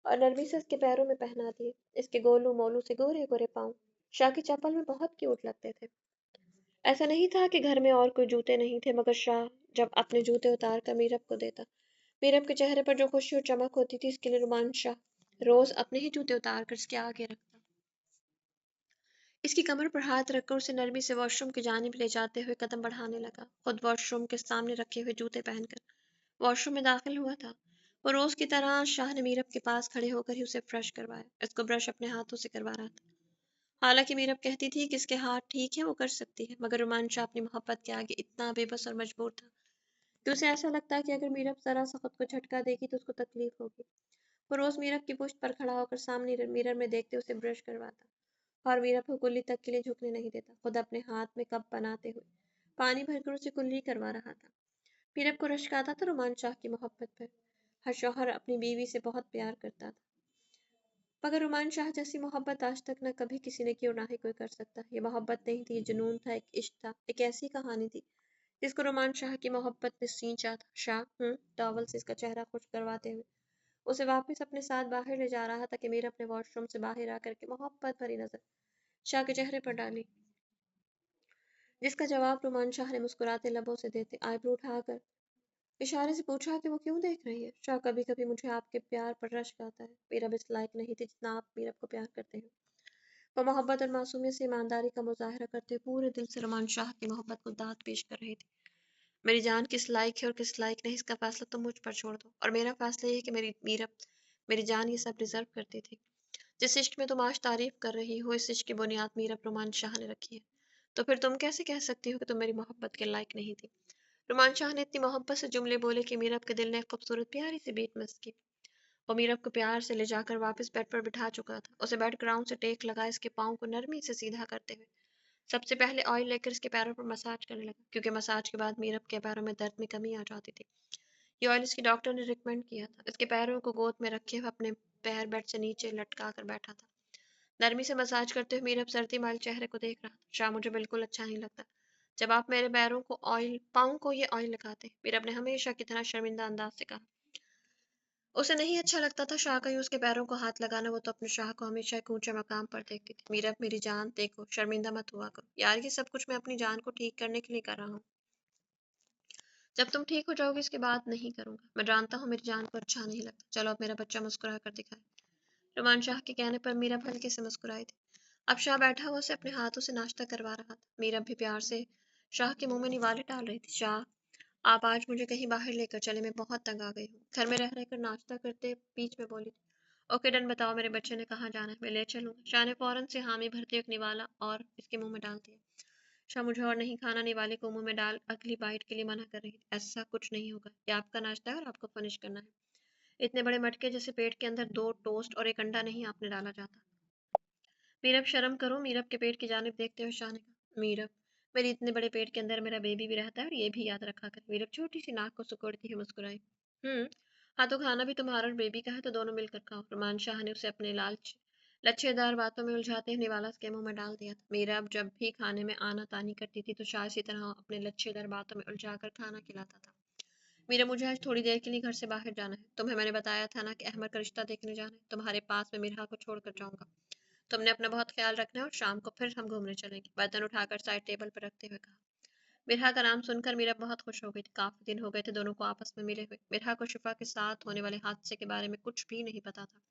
और नरमी से इसके पैरों में पहना दिए। इसके गोलू मोलू से गोरे गोरे पाँव शाह की चप्पल में बहुत क्यूट लगते थे। ऐसा नहीं था कि घर में और कोई जूते नहीं थे, मगर शाह जब अपने जूते उतार कर मीरब को देता, मीरब के चेहरे पर जो खुशी और चमक होती थी, इसके लिए रुमान शाह रोज अपने ही जूते उतार कर इसके आगे रखता, इसकी कमर पर हाथ रखकर उसे नरमी से वॉशरूम की जानिब ले जाते हुए कदम बढ़ाने लगा। खुद वॉशरूम के सामने रखे हुए जूते पहनकर वॉशरूम में दाखिल हुआ था। वो रोज की तरह शाह ने मीरब के पास खड़े होकर ही उसे ब्रश करवाया। इसको ब्रश अपने हाथों से करवा रहा था। हालांकि मीरब कहती थी कि इसके हाथ ठीक है, वो कर सकती है, मगर रुमान शाह अपनी मोहब्बत के आगे इतना बेबस और मजबूर था कि उसे ऐसा लगता कि अगर मीरब जरा सा खुद को झटका देगी तो उसको तकलीफ होगी। वो रोज मीरब की पुश्त पर खड़ा होकर सामने मिरर में देखते उसे ब्रश करवाता और मीरब को कुल्ली तक के लिए झुकने नहीं देता। खुद अपने हाथ में कप बनाते हुए पानी भरकर उसे कुल्ली करवा रहा था। मीरब को रश्क आता था रुमान शाह की मोहब्बत पर। हर शौहर अपनी बीवी से बहुत प्यार करता था, मगर रुमान शाह जैसी मोहब्बत आज तक न कभी किसी ने की और ना ही कोई कर सकता। ये मोहब्बत नहीं थी, ये जुनून था, एक इश्क था, एक ऐसी कहानी थी जिसको रुमान शाह की मोहब्बत ने सींचा था। शाह टॉवल से इसका चेहरा खुश करवाते हुए उसे वापस अपने साथ बाहर ले जा रहा था कि मीरा अपने वॉशरूम से बाहर आकर के मोहब्बत भरी नजर शाह के चेहरे पर डाली, जिसका जवाब रुमान शाह ने मुस्कुराते लबों से देते आईब्रो उठाकर इशारे से पूछा कि वो क्यों देख रही है। शाह, कभी कभी मुझे आपके प्यार पर रश्क आता है। मेरा इस लायक नहीं थी जितना आप मीरा को प्यार करते हैं। वो मोहब्बत और मासूमियत से ईमानदारी का मुजाहरा करते हुए पूरे दिल से रुमान शाह की मोहब्बत को दाद पेश कर रही थी। मेरी जान किस लायक है और किस लायक नहीं, इसका फैसला तुम मुझ पर छोड़ दो, और मेरा फैसला ये है कि मेरी मीरा मेरी जान ये सब डिजर्व करती थी। जिस इश्क में तुम आज तारीफ कर रही हो, इस इश्क की बुनियाद मीरा रुमान शाह ने रखी है। तो फिर तुम कैसे कह सकती हो कि तुम मेरी मोहब्बत के लायक नहीं थी? रुमान शाह ने इतनी मोहब्बत से जुमले बोले कि मीरब के दिल ने एक खूबसूरत प्यारी सी बीट मिस की। वो मीरब को प्यार से ले जाकर वापस बेड पर बिठा चुका था। उसे बेड ग्राउंड से टेक लगा इसके पाँव को नरमी से सीधा करते हुए सबसे पहले ऑयल लेकर इसके पैरों पर मसाज करने लगा, क्योंकि मसाज के बाद मीरब के पैरों में दर्द में कमी आ जाती थी। ये ऑयल इसके डॉक्टर ने रिकमेंड किया था। इसके पैरों को गोद में रखे हुए अपने पैर बेड से नीचे लटका कर बैठा था। नरमी से मसाज करते हुए मीरब सर्दी माइल चेहरे को देख रहा था। शाह, मुझे बिल्कुल अच्छा नहीं लगता जब आप मेरे पैरों को ऑयल पाँव को ये ऑयल लगाते। मीरब ने हमेशा की तरह शर्मिंदा अंदाज से कहा। उसे नहीं अच्छा लगता था शाह का यूं उसके पैरों को हाथ लगाना। वो तो अपने शाह को हमेशा एक ऊंचे मकाम पर देखती थी। मीरब, मेरी जान देखो, शर्मिंदा मत हुआ करो यार, ये सब कुछ मैं अपनी जान को ठीक करने के लिए कर रहा हूँ। जब तुम ठीक हो जाओगे इसके बाद नहीं करूंगा। मैं जानता हूँ मेरी जान को अच्छा नहीं लगता। चलो अब मेरा बच्चा मुस्कुरा कर दिखाए। रुमान शाह के कहने पर मीरब हल्के से मुस्कुराई थी। अब शाह बैठा हुआ उसे अपने हाथों से नाश्ता करवा रहा था। मीरब भी प्यार से शाह के मुंह में निवाले डाल रही थी। शाह, आप आज मुझे कहीं बाहर लेकर चले, मैं बहुत तंग आ गई हूँ। घर में रह रहकर नाश्ता करते बीच में बोली थी। ओके डन, बताओ मेरे बच्चे ने कहाँ जाना है, मैं ले चलूंगा। शाह ने फौरन से हामी भरते एक निवाला और इसके मुंह में डाल दिया। शाह, मुझे और नहीं खाना, निवाले को मुंह में डाल अगली बाइट के लिए मना कर रही थी। ऐसा कुछ नहीं होगा, ये आपका नाश्ता है और आपको फिनिश करना है। इतने बड़े मटके जैसे पेट के अंदर 2 टोस्ट और एक अंडा नहीं आपने डाला जाता। मीरब, शर्म करो। मीरब के पेट की जानिब देखते हुए शाह ने कहा। मीरब, मेरी इतने बड़े पेट के अंदर मेरा बेबी भी रहता है और ये भी याद रखा कर। मीरब छोटी सी नाक को सिकोड़ती हुई मुस्कुराई। हम्म, हाँ तो खाना भी तुम्हारा और बेबी का है, तो दोनों मिलकर खाओ। रुमान शाह ने उसे अपने लालच लच्छेदार बातों में उलझाते हुए निवाला उसके मुंह में डाल दिया था। मीरब जब भी खाने में आना तानी करती थी तो शाह इसी तरह अपने लच्छेदार बातों में उलझाकर खाना खिलाता था। मीरा, मुझे आज थोड़ी देर के लिए घर से बाहर जाना है। तुम्हें मैंने बताया था ना कि अहमद का रिश्ता देखने जाना है। तुम्हारे पास मैं मिरहा को छोड़ कर जाऊंगा। तुमने अपना बहुत ख्याल रखना है और शाम को फिर हम घूमने चलेंगे। बर्तन उठाकर साइड टेबल पर रखते हुए कहा। मिरहा का नाम सुनकर मीरा बहुत खुश हो गई थी। काफी दिन हो गए थे दोनों को आपस में मिले हुए। मिरहा को शिफा के साथ होने वाले हादसे के बारे में कुछ भी नहीं पता था।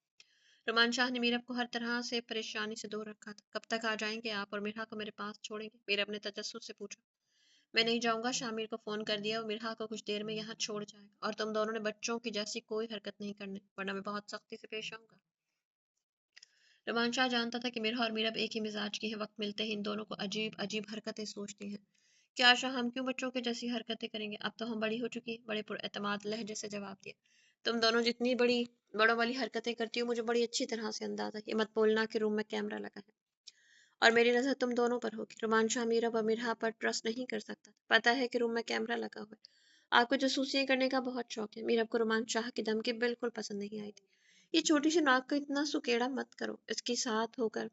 रुमान शाह ने मीरब को हर तरह से परेशानी से दूर रखा था। कब तक आ जाएंगे आप और मिरहा को मेरे पास छोड़ेंगे? मीरब ने तजस्सुस से पूछा। मैं नहीं जाऊंगा। शामिर को फोन कर दिया, वो मिरहा को कुछ देर में यहाँ छोड़ जाएगा, और तुम दोनों ने बच्चों की जैसी कोई हरकत नहीं करनी, वरना मैं बहुत सख्ती से पेश आऊंगा। रमान शाह जानता था कि मिरहा और मीरब एक ही मिजाज की हैं। वक्त मिलते ही इन दोनों को अजीब अजीब हरकतें सोचती हैं। क्या आशा, हम क्यों बच्चों के जैसी हरकतें करेंगे? अब तो हम बड़ी हो चुकी हैं। बड़े पुरएतमाद लहजे से जवाब दिया। तुम दोनों जितनी बड़ों वाली हरकतें करती हो मुझे बड़ी अच्छी तरह से अंदाजा है। ये मत बोलना कि रूम में कैमरा लगा है और मेरी नजर तुम दोनों पर होगी। रुमान शाह मीरब और मिरहा पर ट्रस्ट नहीं कर सकता। पता है कि रूम में कैमरा लगा हुआ है। आपको जासूसियां करने का बहुत शौक है। मीरब को रुमान शाह की धमकी बिल्कुल पसंद नहीं आई थी। ये छोटी सी नाक को इतना सुकेड़ा मत करो। इसके साथ होकर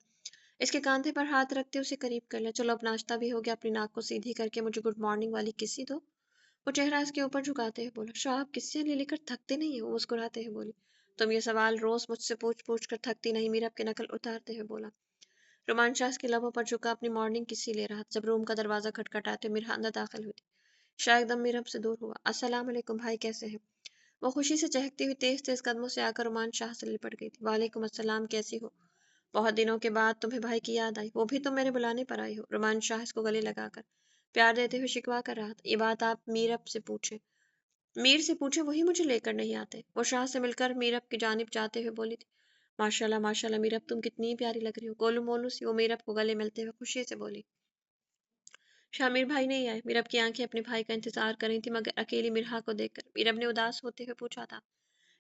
इसके कांधे पर हाथ रखते उसे करीब कर लिया। चलो अब नाश्ता भी हो गया, अपनी नाक को सीधी करके मुझे गुड मॉर्निंग वाली किसी दो। वो चेहरा इसके ऊपर झुकाते हुए बोला, शाह आप किससे ले लेकर थकते नहीं हो? वो मुस्कुराते हुए बोली, तुम ये सवाल रोज मुझसे पूछ पूछ कर थकती नहीं, मीरा की नकल उतारते हुए बोला। रोमान शाह के लबों पर झुका अपनी मॉर्निंग किसी ले रहा था जब रूम का दरवाजा खटखटाते मिरा अंदर दाखिल हुई थी। शाह एकदम मीरब से दूर हुआ। अस्सलाम वालेकुम भाई, कैसे हैं? वो खुशी से चहकती हुई तेज तेज कदमों से आकर रोमान शाह से लिपट गई थी। वालेकुम अस्सलाम, कैसी हो? बहुत दिनों के बाद तुम्हें भाई की याद आई, वो भी तुम मेरे बुलाने पर आई हो। रोमान शाह इसको गले लगाकर प्यार देते हुए शिकवा कर रहा था, ये बात आप मीर से पूछे, वही मुझे लेकर नहीं आते। वो शाह से मिलकर मीरब की जानिब जाते हुए बोली थी, माशाल्लाह माशाल्लाह मीरब, तुम कितनी प्यारी लग रही हो। गोलू मोलू सी वो मीरब को गले मिलते हुए खुशी से बोली। शामिर भाई नहीं आए। मीरब की आंखें अपने भाई का इंतजार कर रही थी, मगर अकेली मिरहा को देखकर मीरब ने उदास होते हुए पूछा था,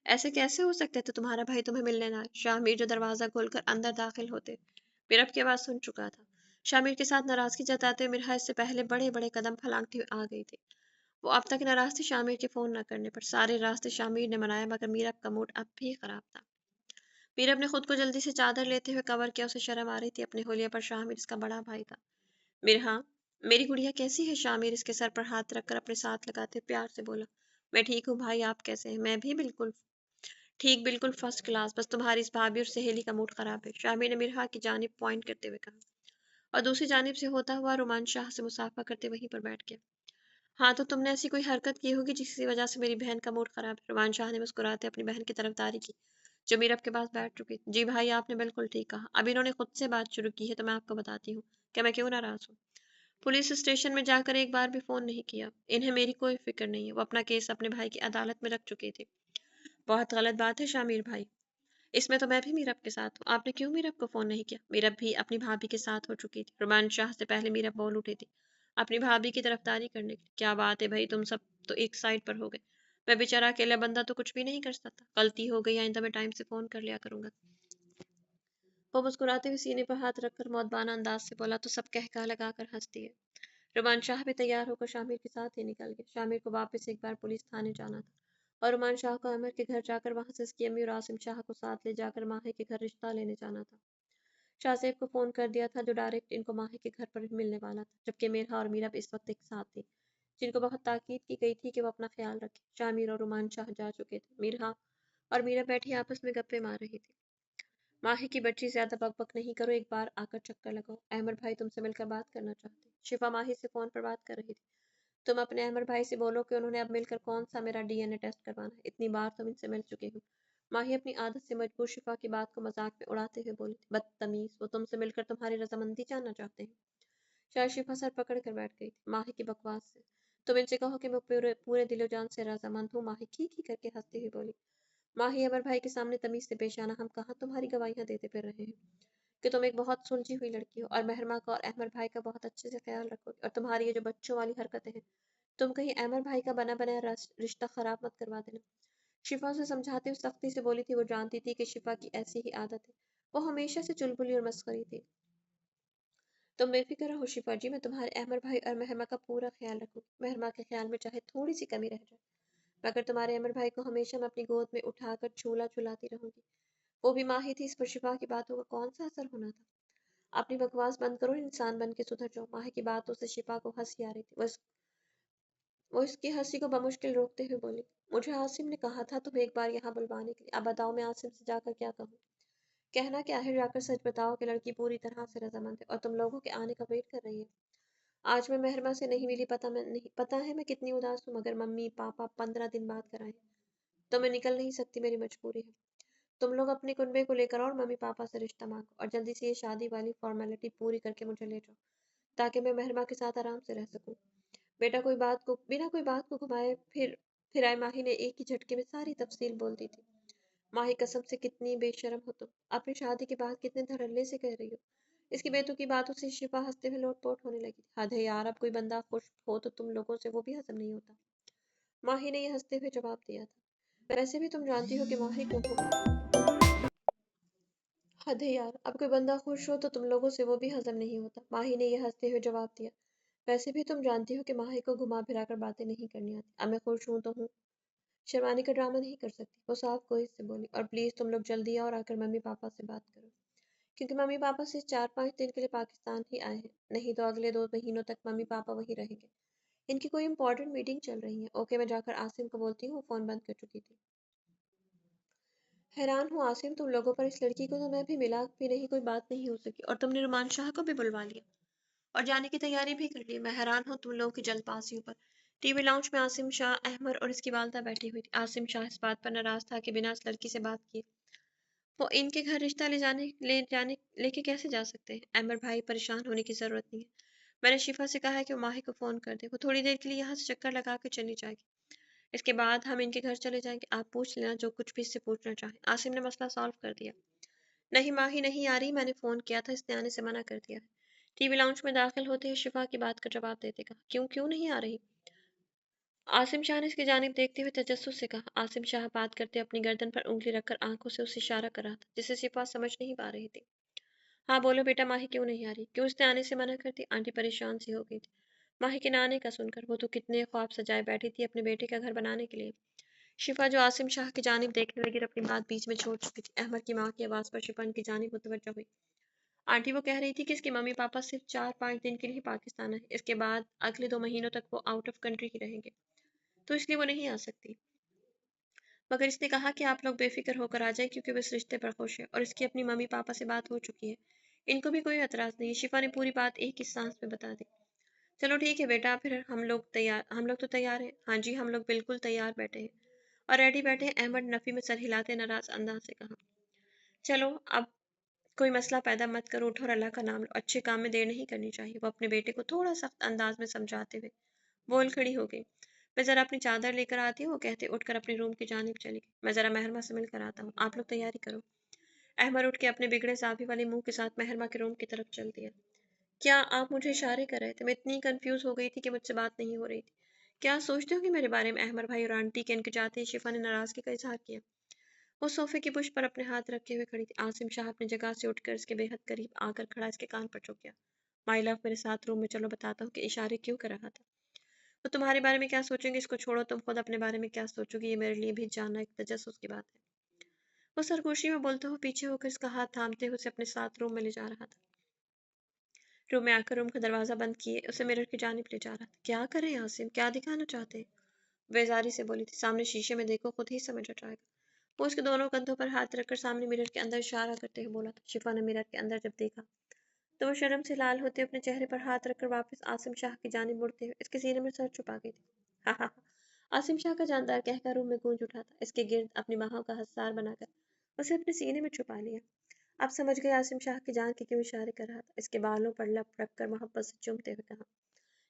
ऐसे कैसे हो सकते थे तुम्हारा भाई तुम्हें मिलने ना आए? शामिर जो दरवाजा खोलकर अंदर दाखिल होते मीरब की आवाज सुन चुका था। शामिर के साथ नाराजगी जताते हुए मिरहा इससे पहले बड़े बड़े कदम फलांगती हुई आ गई थी। वो अब तक नाराज थी शामिर के फोन न करने पर। सारे रास्ते शामिर ने मनाया, मगर मीरब का मूड अब भी खराब था। मीरब ने खुद को जल्दी से चादर लेते हुए कवर किया, उसे शर्म आ रही थी अपने होलिया पर। शामिर इसका बड़ा भाई था। मिरहा, मेरी गुड़िया कैसी है? शामिर इसके सर पर हाथ रखकर अपने साथ लगाते प्यार से बोला। मैं ठीक हूँ भाई, आप कैसे हैं? मैं भी बिल्कुल ठीक, बिल्कुल फर्स्ट क्लास। बस तुम्हारी इस भाभी और सहेली का मूड खराब है, शामिर ने मिरहा की जानिब पॉइंट करते हुए कहा, और दूसरी जानिब से होता हुआ रोमान शाह से मुसाफा करते वहीं पर बैठ गया। हाँ, तो तुमने ऐसी कोई हरकत की होगी जिसकी वजह से मेरी बहन का मूड खराब है। रोमान शाह ने मुस्कुराते अपनी बहन की तरफदारी की, जो मीरब के पास बैठ चुकी थी। जी भाई, आपने बिल्कुल ठीक कहा। अब इन्होंने खुद से बात शुरू की है तो मैं आपको बताती हूँ कि मैं क्यों नाराज हूँ। पुलिस स्टेशन में जाकर एक बार भी फोन नहीं किया। इन्हें मेरी कोई फिक्र नहीं है। वो अपना केस अपने भाई की अदालत में रख चुकी थी। बहुत गलत बात है शामिर भाई, इसमें तो मैं भी मीरब के साथ हूँ। आपने क्यों मीरब को फोन नहीं किया? मीरब भी अपनी भाभी के साथ हो चुकी थी। रोमान शाह से पहले मीरब बोल उठी थी, अपनी भाभी की तरफदारी करने की। क्या बात है भाई, तुम सब तो एक साइड पर हो गए। मैं बेचारा अकेला बंदा तो कुछ भी नहीं कर सकता। गलती हो गई, आइंदा मैं टाइम से फोन कर लिया करूंगा। वो मुस्कुराते हुए सीने पर हाथ रखकर मौदबाना अंदाज से बोला, तो सब कह कहा लगाकर हंसती है। रुमान शाह भी तैयार होकर शामिर के साथ ही निकल गए। शामिर को वापस एक बार पुलिस थाने जाना था और रुमान शाह को अमर के घर जाकर वहां से उसकी अम्मी और आसिम शाह को साथ ले जाकर माही के घर रिश्ता लेने जाना था। शाहजेब को फोन कर दिया था, जो डायरेक्ट इनको माही के घर पर मिलने वाला था, जबकि मेरहा और मीरा इस वक्त एक साथ थी, जिनको बहुत ताकीद की गई थी कि वो अपना ख्याल रखें। शामिर और रुमान शाह जा चुके थे। मीरहा और मीरा बैठी आपस में गप्पे मार रही थी। माही की बच्ची, ज्यादा बकबक नहीं करो, एक बार आकर चक्कर लगाओ। अहमद भाई तुमसे मिलकर बात करना चाहते। शिफा माही से फोन पर बात कर रही थी। तुम अपने अहमद भाई से बोलो कि उन्होंने अब मिलकर कौन सा मेरा डीएनए टेस्ट करवाना है। इतनी बार तुम इनसे मिल चुके हो। माही अपनी आदत से मजबूर शिफा की बात को मजाक में उड़ाते हुए बोली, बदतमीज, वो तुमसे मिलकर तुम्हारी रजामंदी जानना चाहते हैं। शायद शिफा सर पकड़ कर बैठ गई थी माही की बकवास से। तुम इनसे कहो कि मैं पूरे पूरे दिलो जान से रजामंद हूँ। माही की करके हंसती हुई बोली। माही, अमर भाई के सामने तमीज से पेश आना। हम कहाँ तुम्हारी गवाहियां देते फिर रहे हैं कि तुम एक बहुत सुलझी हुई लड़की हो और महरमा का और अहमद भाई का बहुत अच्छे से ख्याल रखोगे। और तुम्हारी ये जो बच्चों वाली हरकतें हैं, तुम कहीं अहमद भाई का बना बनाया रिश्ता खराब मत करवा देना। शिफा उसे समझाते हुए सख्ती से बोली थी। वो जानती थी कि शिफा की ऐसी ही आदत है, वो हमेशा से चुलबुली और मस्करी थी। तुम बेफिक्र रहो शिफा जी, मैं तुम्हारे अहमद भाई और महरमा का पूरा ख्याल रखूंगी। महरमा के ख्याल में चाहे थोड़ी सी कमी रह जाए, मगर तुम्हारे अमर भाई को हमेशा मैं अपनी गोद में उठाकर झूला झुलाती रहूंगी। वो भी माही थी, इस पर शिफा की बातों का कौन सा असर होना था? अपनी बकवास बंद करो, इंसान बन के सुधर जाओ। माही की बातों से शिफा को हंसी आ रही थी। वो इसकी हंसी को बमुश्किल रोकते हुए बोली, मुझे आसिम ने कहा था तुम्हें एक बार यहाँ बुलवाने के लिए। अब बताओ मैं आसिम से जाकर क्या कहूँ? कहना क्या है, जाकर सच बताओ कि लड़की पूरी तरह से रजामंद है और तुम लोगों के आने का वेट कर रही है। आज मैं मेहरमा से नहीं मिली, पता है मैं कितनी उदास हूँ, मगर मम्मी पापा 15 दिन बाद कराए, तो मैं निकल नहीं सकती, मेरी मजबूरी है। तुम लोग अपने कुनबे को लेकर और मम्मी पापा से रिश्ता मांगो और जल्दी से ये शादी वाली फॉर्मेलिटी पूरी करके मुझे ले जाओ, ताकि मैं मेहरमा के साथ आराम से रह सकूं। बेटा कोई बात को बिना कोई बात को घुमाए फिर आए माही ने एक ही झटके में सारी तफसील बोल दी थी। माही, कसम से कितनी बेशरम हो तुम, अपनी शादी के बाद कितने धड़ल्ले से कह रही हो। इसकी बेतुकी बातों से शिफा हंसते हुए लोटपोट होने लगी। हद है यार, अब कोई बंदा खुश हो तो तुम लोगों से वो भी हजम नहीं होता। माही ने यह हंसते हुए जवाब दिया था। वैसे भी तुम जानती हो कि माही को हद है यार, अब कोई बंदा खुश हो तो तुम लोगों से वो भी हजम नहीं होता। माही ने यह हंसते हुए जवाब दिया। वैसे भी तुम जानती हो कि माही को घुमा फिरा कर बातें नहीं करनी आती। अब मैं खुश हूं तो हूँ, शर्माने का ड्रामा नहीं कर सकती। वो साफ कोई से बोली। और प्लीज तुम लोग जल्दी आओ और आकर मम्मी पापा से बात करो, क्योंकि मम्मी पापा सिर्फ 4-5 दिन के लिए पाकिस्तान ही आए हैं, नहीं तो अगले 2 महीनों तक मम्मी पापा वहीं रहेंगे। इनकी कोई इंपॉर्टेंट मीटिंग चल रही है। ओके, मैं जाकर आसिम को बोलती हूँ। फोन बंद कर चुकी थी। हैरान हूँ आसिम, तुम लोगों पर इस लड़की को तो मैं भी मिला भी नहीं, कोई बात नहीं हो सकी, और तुमने रुमान शाह को भी बुलवा लिया और जाने की तैयारी भी कर ली। मैं हैरान हूँ तुम लोगों की जल्दबाजियों पर। टीवी लाउंज में आसिम शाह, अहमद और इसकी वालदा बैठी हुई थी। आसिम शाह इस बात पर नाराज था कि बिना इस लड़की से बात किए वो इनके घर रिश्ता ले जाने लेके कैसे जा सकते हैं। अहमद भाई, परेशान होने की जरूरत नहीं है। मैंने शिफा से कहा है कि वो माही को फोन कर दे, वो थोड़ी देर के लिए यहाँ से चक्कर लगा के चली जाएगी। इसके बाद हम इनके घर चले जाएंगे। आप पूछ लेना जो कुछ भी इससे पूछना चाहे। आसिम ने मसला सॉल्व कर दिया। नहीं, माही नहीं आ रही, मैंने फोन किया था, इसने आने से मना कर दिया है। टीवी लाउंज में दाखिल होते ही शिफा की बात का जवाब देते कहा, क्यों क्यों नहीं आ रही? आसिम शाह ने इसकी जानिब देखते हुए तजस्सुस से कहा। आसिम शाह बात करते अपनी गर्दन पर उंगली रखकर आंखों से उसे इशारा कर रहा था, जिसे शिफा समझ नहीं पा रही थी। हाँ बोलो बेटा, माही क्यों नहीं आ रही? क्यों उसने आने से मना कर दी? आंटी परेशान सी हो गई थी माही के ना आने का सुनकर। वो तो कितने ख्वाब सजाए बैठी थी अपने बेटे का घर बनाने के लिए। शिफा जो आसिम शाह की जानिब देखने लगी, अपनी बात बीच में छोड़ चुकी थी। अहमद की माँ की आवाज़ पर शिफा की जानिब मुतवज्जो हुई। आंटी, वो कह रही थी कि इसके मम्मी पापा सिर्फ 4-5 दिन के लिए पाकिस्तान है, इसके बाद अगले 2 महीनों तक वो आउट ऑफ कंट्री ही रहेंगे, तो इसलिए वो नहीं आ सकती। मगर इसने कहा कि आप लोग बेफिक्र होकर आ जाए, क्योंकि वो इस रिश्ते पर खुश है और इसकी अपनी मम्मी पापा से बात हो चुकी है। इनको भी कोई एतराज़ नहीं है। शिफा ने पूरी बात एक ही सांस में बता दी। चलो ठीक है बेटा, फिर हम लोग तो तैयार हैं। हाँ जी, हम लोग बिल्कुल तैयार बैठे हैं और रेडी बैठे हैं। अहमद नफी में सर हिलाते नाराज अंदाज से कहा। चलो अब कोई मसला पैदा मत करो, उठो और अल्लाह का नाम लो। अच्छे काम में देर नहीं करनी चाहिए। वो अपने बेटे को थोड़ा सख्त अंदाज में समझाते हुए बोल खड़ी हो गई। मैं जरा अपनी चादर लेकर आती हूँ, वो कहते उठकर अपने रूम की जानिब चली गई। मैं जरा महरमा से मिलकर आता हूँ, आप लोग तैयारी करो। अहमद उठ के अपने बिगड़े साफी वाले मुंह के साथ महरमा के रूम की तरफ चल दिया। क्या आप मुझे इशारे कर रहे थे? मैं इतनी कंफ्यूज हो गई थी कि मुझसे बात नहीं हो रही थी। क्या सोचते हो कि मेरे बारे में? अहमद भाई और आंटी के इनके जाते ही शिफा ने नाराजगी का इजहार किया। वो सोफे की बुश पर अपने हाथ रखे हुए खड़ी थी। आसिम शाह अपनी जगह से उठकर इसके बेहद करीब आकर खड़ा इसके कान पर चुप गया। माई लव, मेरे साथ रूम में चलो, बताता हूँ कि इशारे क्यों कर रहा था। वो तुम्हारे बारे में क्या सोचेंगे इसको छोड़ो, तुम खुद अपने बारे में क्या सोचोगी ये मेरे लिए भी जानना एक तजस्सुस की बात है। वो सरगोशी में बोलते हुए पीछे होकर इसका हाथ थामते हुए उसे अपने साथ रूम में ले जा रहा था। रूम में आकर रूम का दरवाजा बंद किए उसे मिरर की जानिब ले जा रहा था। क्या करें आसिम, क्या दिखाना चाहते हैं? बेजारी से बोली थी। सामने शीशे में देखो, खुद ही समझ आ जाएगा। वो उसके दोनों कंधों पर हाथ रखकर सामने मिरर के अंदर इशारा करते हुए बोला था। शिफा ने मिरर के अंदर जब देखा तो वो शर्म से लाल होते अपने चेहरे पर हाथ रखकर वापस आसिम शाह की जानिब मुड़ते हुए इसके सीने में सर छुपा गई थी। हा हा हा। आसिम शाह का जानदार कहकर रूम में गूंज उठा था। इसके गिर्द अपनी बाहों का हसार बनाकर उसे अपने सीने में छुपा लिया। अब समझ गए आसिम शाह की जान के क्यों इशारे कर रहा था। इसके बालों पर लप रख कर मोहब्बत से चूमते हुए कहा।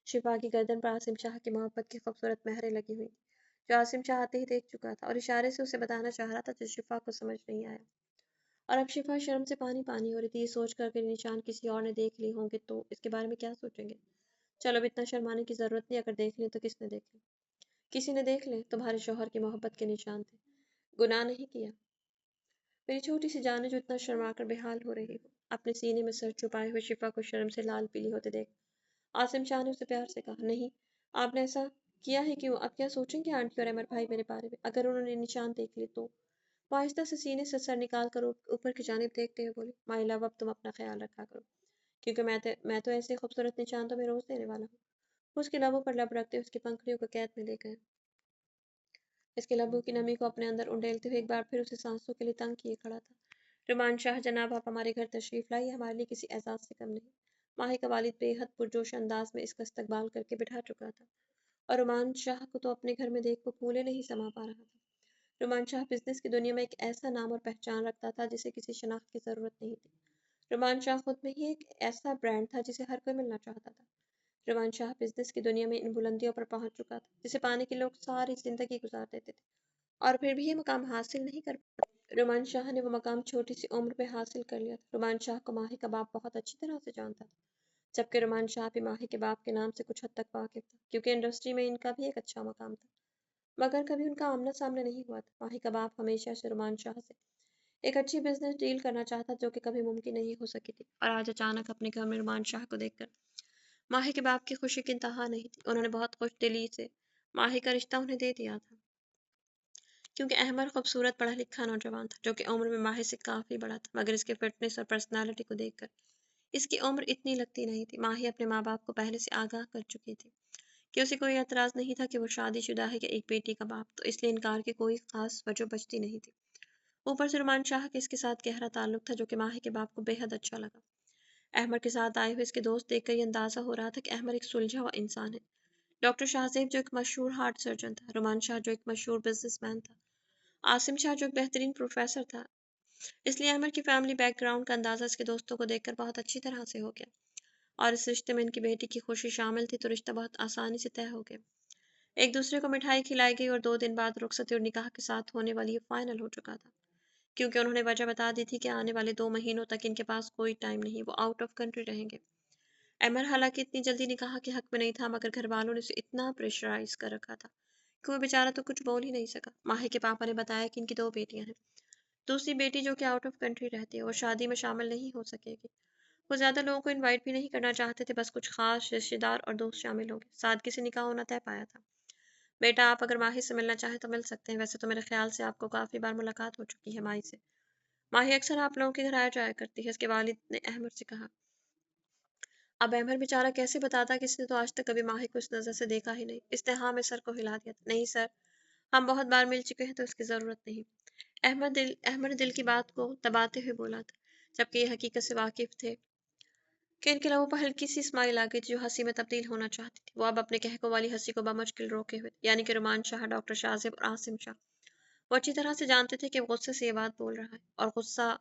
शिफा की गर्दन पर आसिम शाह की मोहब्बत की खूबसूरत मेहरें लगी हुई जो आसिम शाह आते ही देख चुका था और इशारे से उसे बताना चाह रहा था, जो शिफा को समझ नहीं आया। और अब शिफा शर्म से पानी पानी हो रही थी, ये सोच कर अगर निशान किसी और ने देख लिए होंगे तो इसके बारे में क्या सोचेंगे। चलो, अब इतना शर्माने की जरूरत नहीं, अगर देख लें तो किसने देख लें? किसी ने देख लें, तुम्हारे शौहर की मोहब्बत के निशान थे। गुनाह नहीं किया। मेरी छोटी सी जान है जो इतना शर्मा कर बेहाल हो रही हो। अपने सीने में सर छुपाए हुए शिफा को शर्म से लाल पीली होते देख आसिम शाह ने उसे प्यार से कहा, नहीं, आपने ऐसा किया है क्यों? अब क्या सोचेंगे आंटी और अमर भाई मेरे बारे में, अगर उन्होंने निशान देख लिए तो? वो आहिस्ता से सीने से सर निकाल कर ऊपर की जानिब देखते हुए बोली, माई लव, अब तुम अपना ख्याल रखा करो, क्योंकि मैं तो ऐसे खूबसूरत निशान तो मैं रोज देने वाला हूँ। वो उसके लबों पर लब रखते हुए उसकी पंखड़ियों को कैद में ले गए। इसके लबों की नमी को अपने अंदर उंडेलते हुए एक बार फिर उसे सांसों के लिए तंग किए खड़ा था। रुमान शाह, जनाब, आप हमारे घर तशरीफ लाइए, हमारे लिए किसी एजाज से कम नहीं। माही का वालिद बेहद पुरजोश अंदाज में इसका इस्तकबाल करके बिठा चुका था और रुमान शाह को तो अपने घर में देख वो फूले नहीं समा पा रहा था। रुमान शाह बिजनेस की दुनिया में एक ऐसा नाम और पहचान रखता था जिसे किसी शनाख्त की जरूरत नहीं थी। रुमान शाह खुद में ही एक ऐसा ब्रांड था जिसे हर कोई मिलना चाहता था। रुमान शाह बिजनेस की दुनिया में इन बुलंदियों पर पहुंच चुका था जिसे पाने के लोग सारी जिंदगी गुजार देते थे और फिर भी ये मकाम हासिल नहीं कर पाते। रुमान शाह ने वो मकाम छोटी सी उम्र में हासिल कर लिया था। रुमान शाह को माही का बाप बहुत अच्छी तरह से जानता था, जबकि रुमान शाह भी माही के बाप के नाम से कुछ हद तक वाकिफ था, क्योंकि इंडस्ट्री में इनका भी एक अच्छा मकाम था। मगर कभी उनका आमना सामना नहीं हुआ था। माही का बाप हमेशा से रुमान शाह से एक अच्छी बिजनेस डील करना चाहता, जो कि कभी मुमकिन नहीं हो सकी थी, और आज अचानक अपने घर में रुमान शाह को देखकर माही के बाप की खुशी की इंतहा नहीं थी। उन्होंने बहुत खुश दिली से माही का रिश्ता उन्हें दे दिया था, क्योंकि अहमद खूबसूरत पढ़ा लिखा नौजवान था जो कि उम्र में माही से काफ़ी बड़ा था, मगर इसके फिटनेस और पर्सनालिटी को देखकर इसकी उम्र इतनी लगती नहीं थी। माही अपने माँ बाप को पहले से आगाह कर चुकी थी कि उसे कोई एतराज़ नहीं था कि वो शादीशुदा है कि एक बेटी का बाप, तो इसलिए इनकार की कोई ख़ास वजह बचती नहीं थी। ऊपर से रुमान शाह के इसके साथ गहरा ताल्लुक था, जो कि माही के बाप को बेहद अच्छा लगा। अहमद के साथ आए हुए इसके दोस्त देखकर ये अंदाज़ा हो रहा था कि अहमद एक सुलझा हुआ इंसान है। डॉक्टर शाहजेब जो एक मशहूर हार्ट सर्जन था, रुमान शाह जो एक मशहूर बिजनेसमैन था, आसिम शाह जो एक बेहतरीन प्रोफेसर था। इसलिए अहमद की फैमिली बैकग्राउंड का अंदाज़ा इसके दोस्तों को देखकर बहुत अच्छी तरह से हो गया, और इस रिश्ते में इनकी बेटी की खुशी शामिल थी, तो रिश्ता बहुत आसानी से तय हो गया। एक दूसरे को मिठाई खिलाई गई और 2 दिन बाद रुखसती और निकाह के साथ होने वाली ये फाइनल हो चुका था, क्योंकि उन्होंने वजह बता दी थी कि आने वाले 2 महीनों तक इनके पास कोई टाइम नहीं, वो आउट ऑफ कंट्री रहेंगे। अमर हालांकि इतनी जल्दी निकाह के हक में नहीं था, मगर घर वालों ने उसे इतना प्रेशराइज कर रखा था कि वो बेचारा तो कुछ बोल ही नहीं सका। माही के पापा ने बताया कि इनकी 2 बेटियां हैं। दूसरी बेटी जो कि आउट ऑफ कंट्री रहती है, वो शादी में शामिल नहीं हो सकेगी। वो ज्यादा लोगों को इनवाइट भी नहीं करना चाहते थे, बस कुछ खास रिश्तेदार और दोस्त शामिल होंगे। सादगी से निकाह होना तय पाया था। बेटा, आप अगर माही से मिलना चाहें तो मिल सकते हैं, वैसे तो मेरे ख्याल से आपको काफी बार मुलाकात हो चुकी है माही से। माही अक्सर आप लोगों के घर आया जाया करती है, इसके वालिद ने अहमद से कहा। अब अहमद बेचारा कैसे बताता कि इसने तो आज तक कभी माही को इस नज़र से देखा ही नहीं। इसने हाँ में सर को हिला दिया। नहीं सर, हम बहुत बार मिल चुके हैं, तो इसकी ज़रूरत नहीं। अहमद ने दिल की बात को दबाते हुए बोला था, जबकि ये हकीकत से वाकिफ थे कि इनके लबों पर हल्की सी स्माइल आ गई थी, जो हंसी में तब्दील होना चाहती थी। वो अब अपने कहको वाली हंसी को बमुश्किल रोके हुए, यानी कि रुमान शाह, डॉक्टर शाहजेब और आसिम शाह। वो अच्छी तरह से जानते थे कि वो गुस्से से ये बात बोल रहा है, और गुस्सा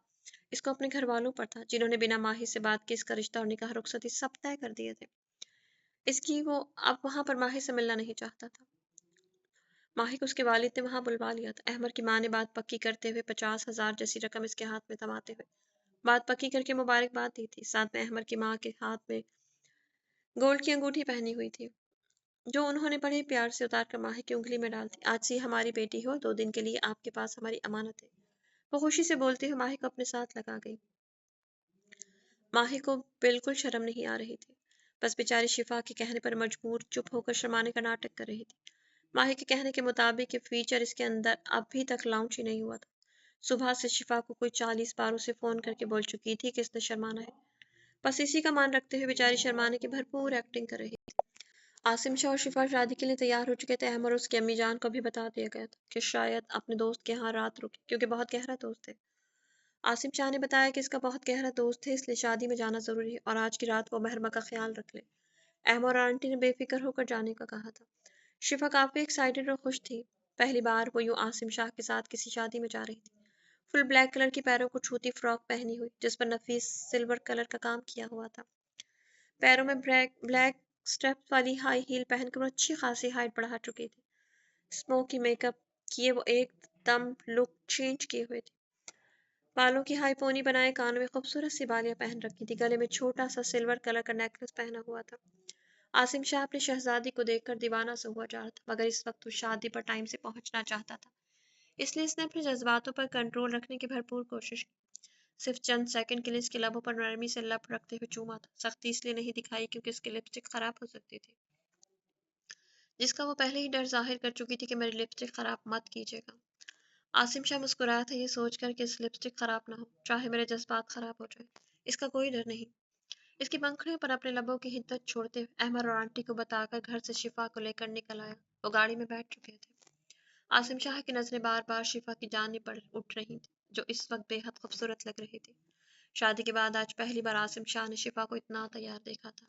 इसको अपने घर वालों पर था, जिन्होंने बिना माही से बात की इसका रिश्ता और निकाह रुखसती सब तय कर दिए थे। इसकी वो अब वहां पर माही से मिलना नहीं चाहता था। माही को उसके वालिद ने वहां बुलवा लिया था। अहमद की माँ ने बात पक्की करते हुए 50,000 जैसी रकम इसके हाथ में थमाते हुए बात पक्की करके मुबारकबाद दी थी। साथ में अहमद की माँ के हाथ में गोल्ड की अंगूठी पहनी हुई थी, जो उन्होंने बड़े प्यार से उतार कर माही की उंगली में डाल दी। आज से हमारी बेटी हो, 2 दिन के लिए आपके पास हमारी अमानत है। वो खुशी से बोलते हुए माही को अपने साथ लगा गई। माही को बिल्कुल शर्म नहीं आ रही थी, बस बेचारी शिफा के कहने पर मजबूर चुप होकर शर्माने का नाटक कर रही थी। माही के कहने के मुताबिक ये फीचर इसके अंदर अभी तक लॉन्च ही नहीं हुआ था। सुबह से शिफा को कोई 40 बार उसे फोन करके बोल चुकी थी कि इसने शर्माना है। बस इसी का मान रखते हुए बेचारी शर्माने की भरपूर एक्टिंग कर रही थी। आसिम शाह और शिफा शादी के लिए तैयार हो चुके थे। अहमद और उसकी अम्मी जान को भी बता दिया गया था कि शायद अपने दोस्त के यहाँ रात रुके, क्योंकि बहुत गहरा दोस्त है। आसिम शाह ने बताया कि इसका बहुत गहरा दोस्त है, इसलिए शादी में जाना जरूरी है और आज की रात वो महरमा का ख्याल रख ले। अहमद और आंटी ने बेफिक्र होकर जाने का कहा था। शिफा काफी एक्साइटेड और खुश थी। पहली बार वो यूं आसिम शाह के साथ किसी शादी में जा रही थी। फुल ब्लैक कलर की पैरों को छूती फ्रॉक पहनी हुई, जिस पर नफीस सिल्वर कलर का काम किया हुआ था। पैरों में ब्लैक स्टेप वाली हाई हील पहनकर वो अच्छी खासी हाइट बढ़ा चुकी थी। स्मोकी मेकअप किए वो एकदम लुक चेंज किए हुए थे। बालों की हाई पोनी बनाए, कानों में खूबसूरत सी बालियां पहन रखी थी, गले में छोटा सा सिल्वर कलर का नेकलेस पहना हुआ था। आसिम शाह अपनी शहजादी को देखकर दीवाना सा हुआ जा रहा था, मगर इस वक्त वो शादी पर टाइम से पहुंचना चाहता था, इसलिए इसने अपने जज्बातों पर कंट्रोल रखने की भरपूर कोशिश की। सिर्फ चंद सेकंड के लिए इसके लबों पर नरमी से लप रखते हुए चूमा था। सख्ती इसलिए नहीं दिखाई क्योंकि इसकी लिपस्टिक खराब हो सकती थी, जिसका वो पहले ही डर जाहिर कर चुकी थी कि मेरी लिपस्टिक खराब मत कीजिएगा। आसिम शाह मुस्कुराया था, ये सोचकर कि इस लिपस्टिक खराब ना हो, चाहे मेरे जज्बात खराब हो जाए। इसका कोई डर नहीं। इसकी पंखुड़ियों पर अपने लबों की हिद्दत छोड़ते हुए अहमद और आंटी को बताकर घर से शिफा को लेकर निकल आया। वो गाड़ी में बैठ चुके थे। आसिम शाह की नजरें बार बार शिफा की जानिब पर उठ रही थी, जो इस वक्त बेहद खूबसूरत लग रही थी। शादी के बाद आज पहली बार आसिम शाह ने शिफा को इतना तैयार देखा था।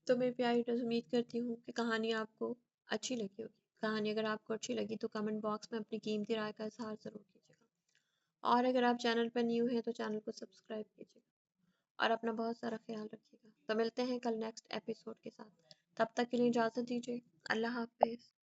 तो मैं प्यारी उम्मीद करती हूँ कि कहानी आपको अच्छी लगी होगी। कहानी अगर आपको अच्छी लगी तो कमेंट बॉक्स में अपनी कीमती राय का इजहार ज़रूर कीजिएगा, और अगर आप चैनल पर न्यू हैं तो चैनल को सब्सक्राइब कीजिएगा और अपना बहुत सारा ख्याल रखिएगा। तो मिलते हैं कल नेक्स्ट एपिसोड के साथ। तब तक के लिए इजाज़त दीजिए। अल्लाह हाफिज़।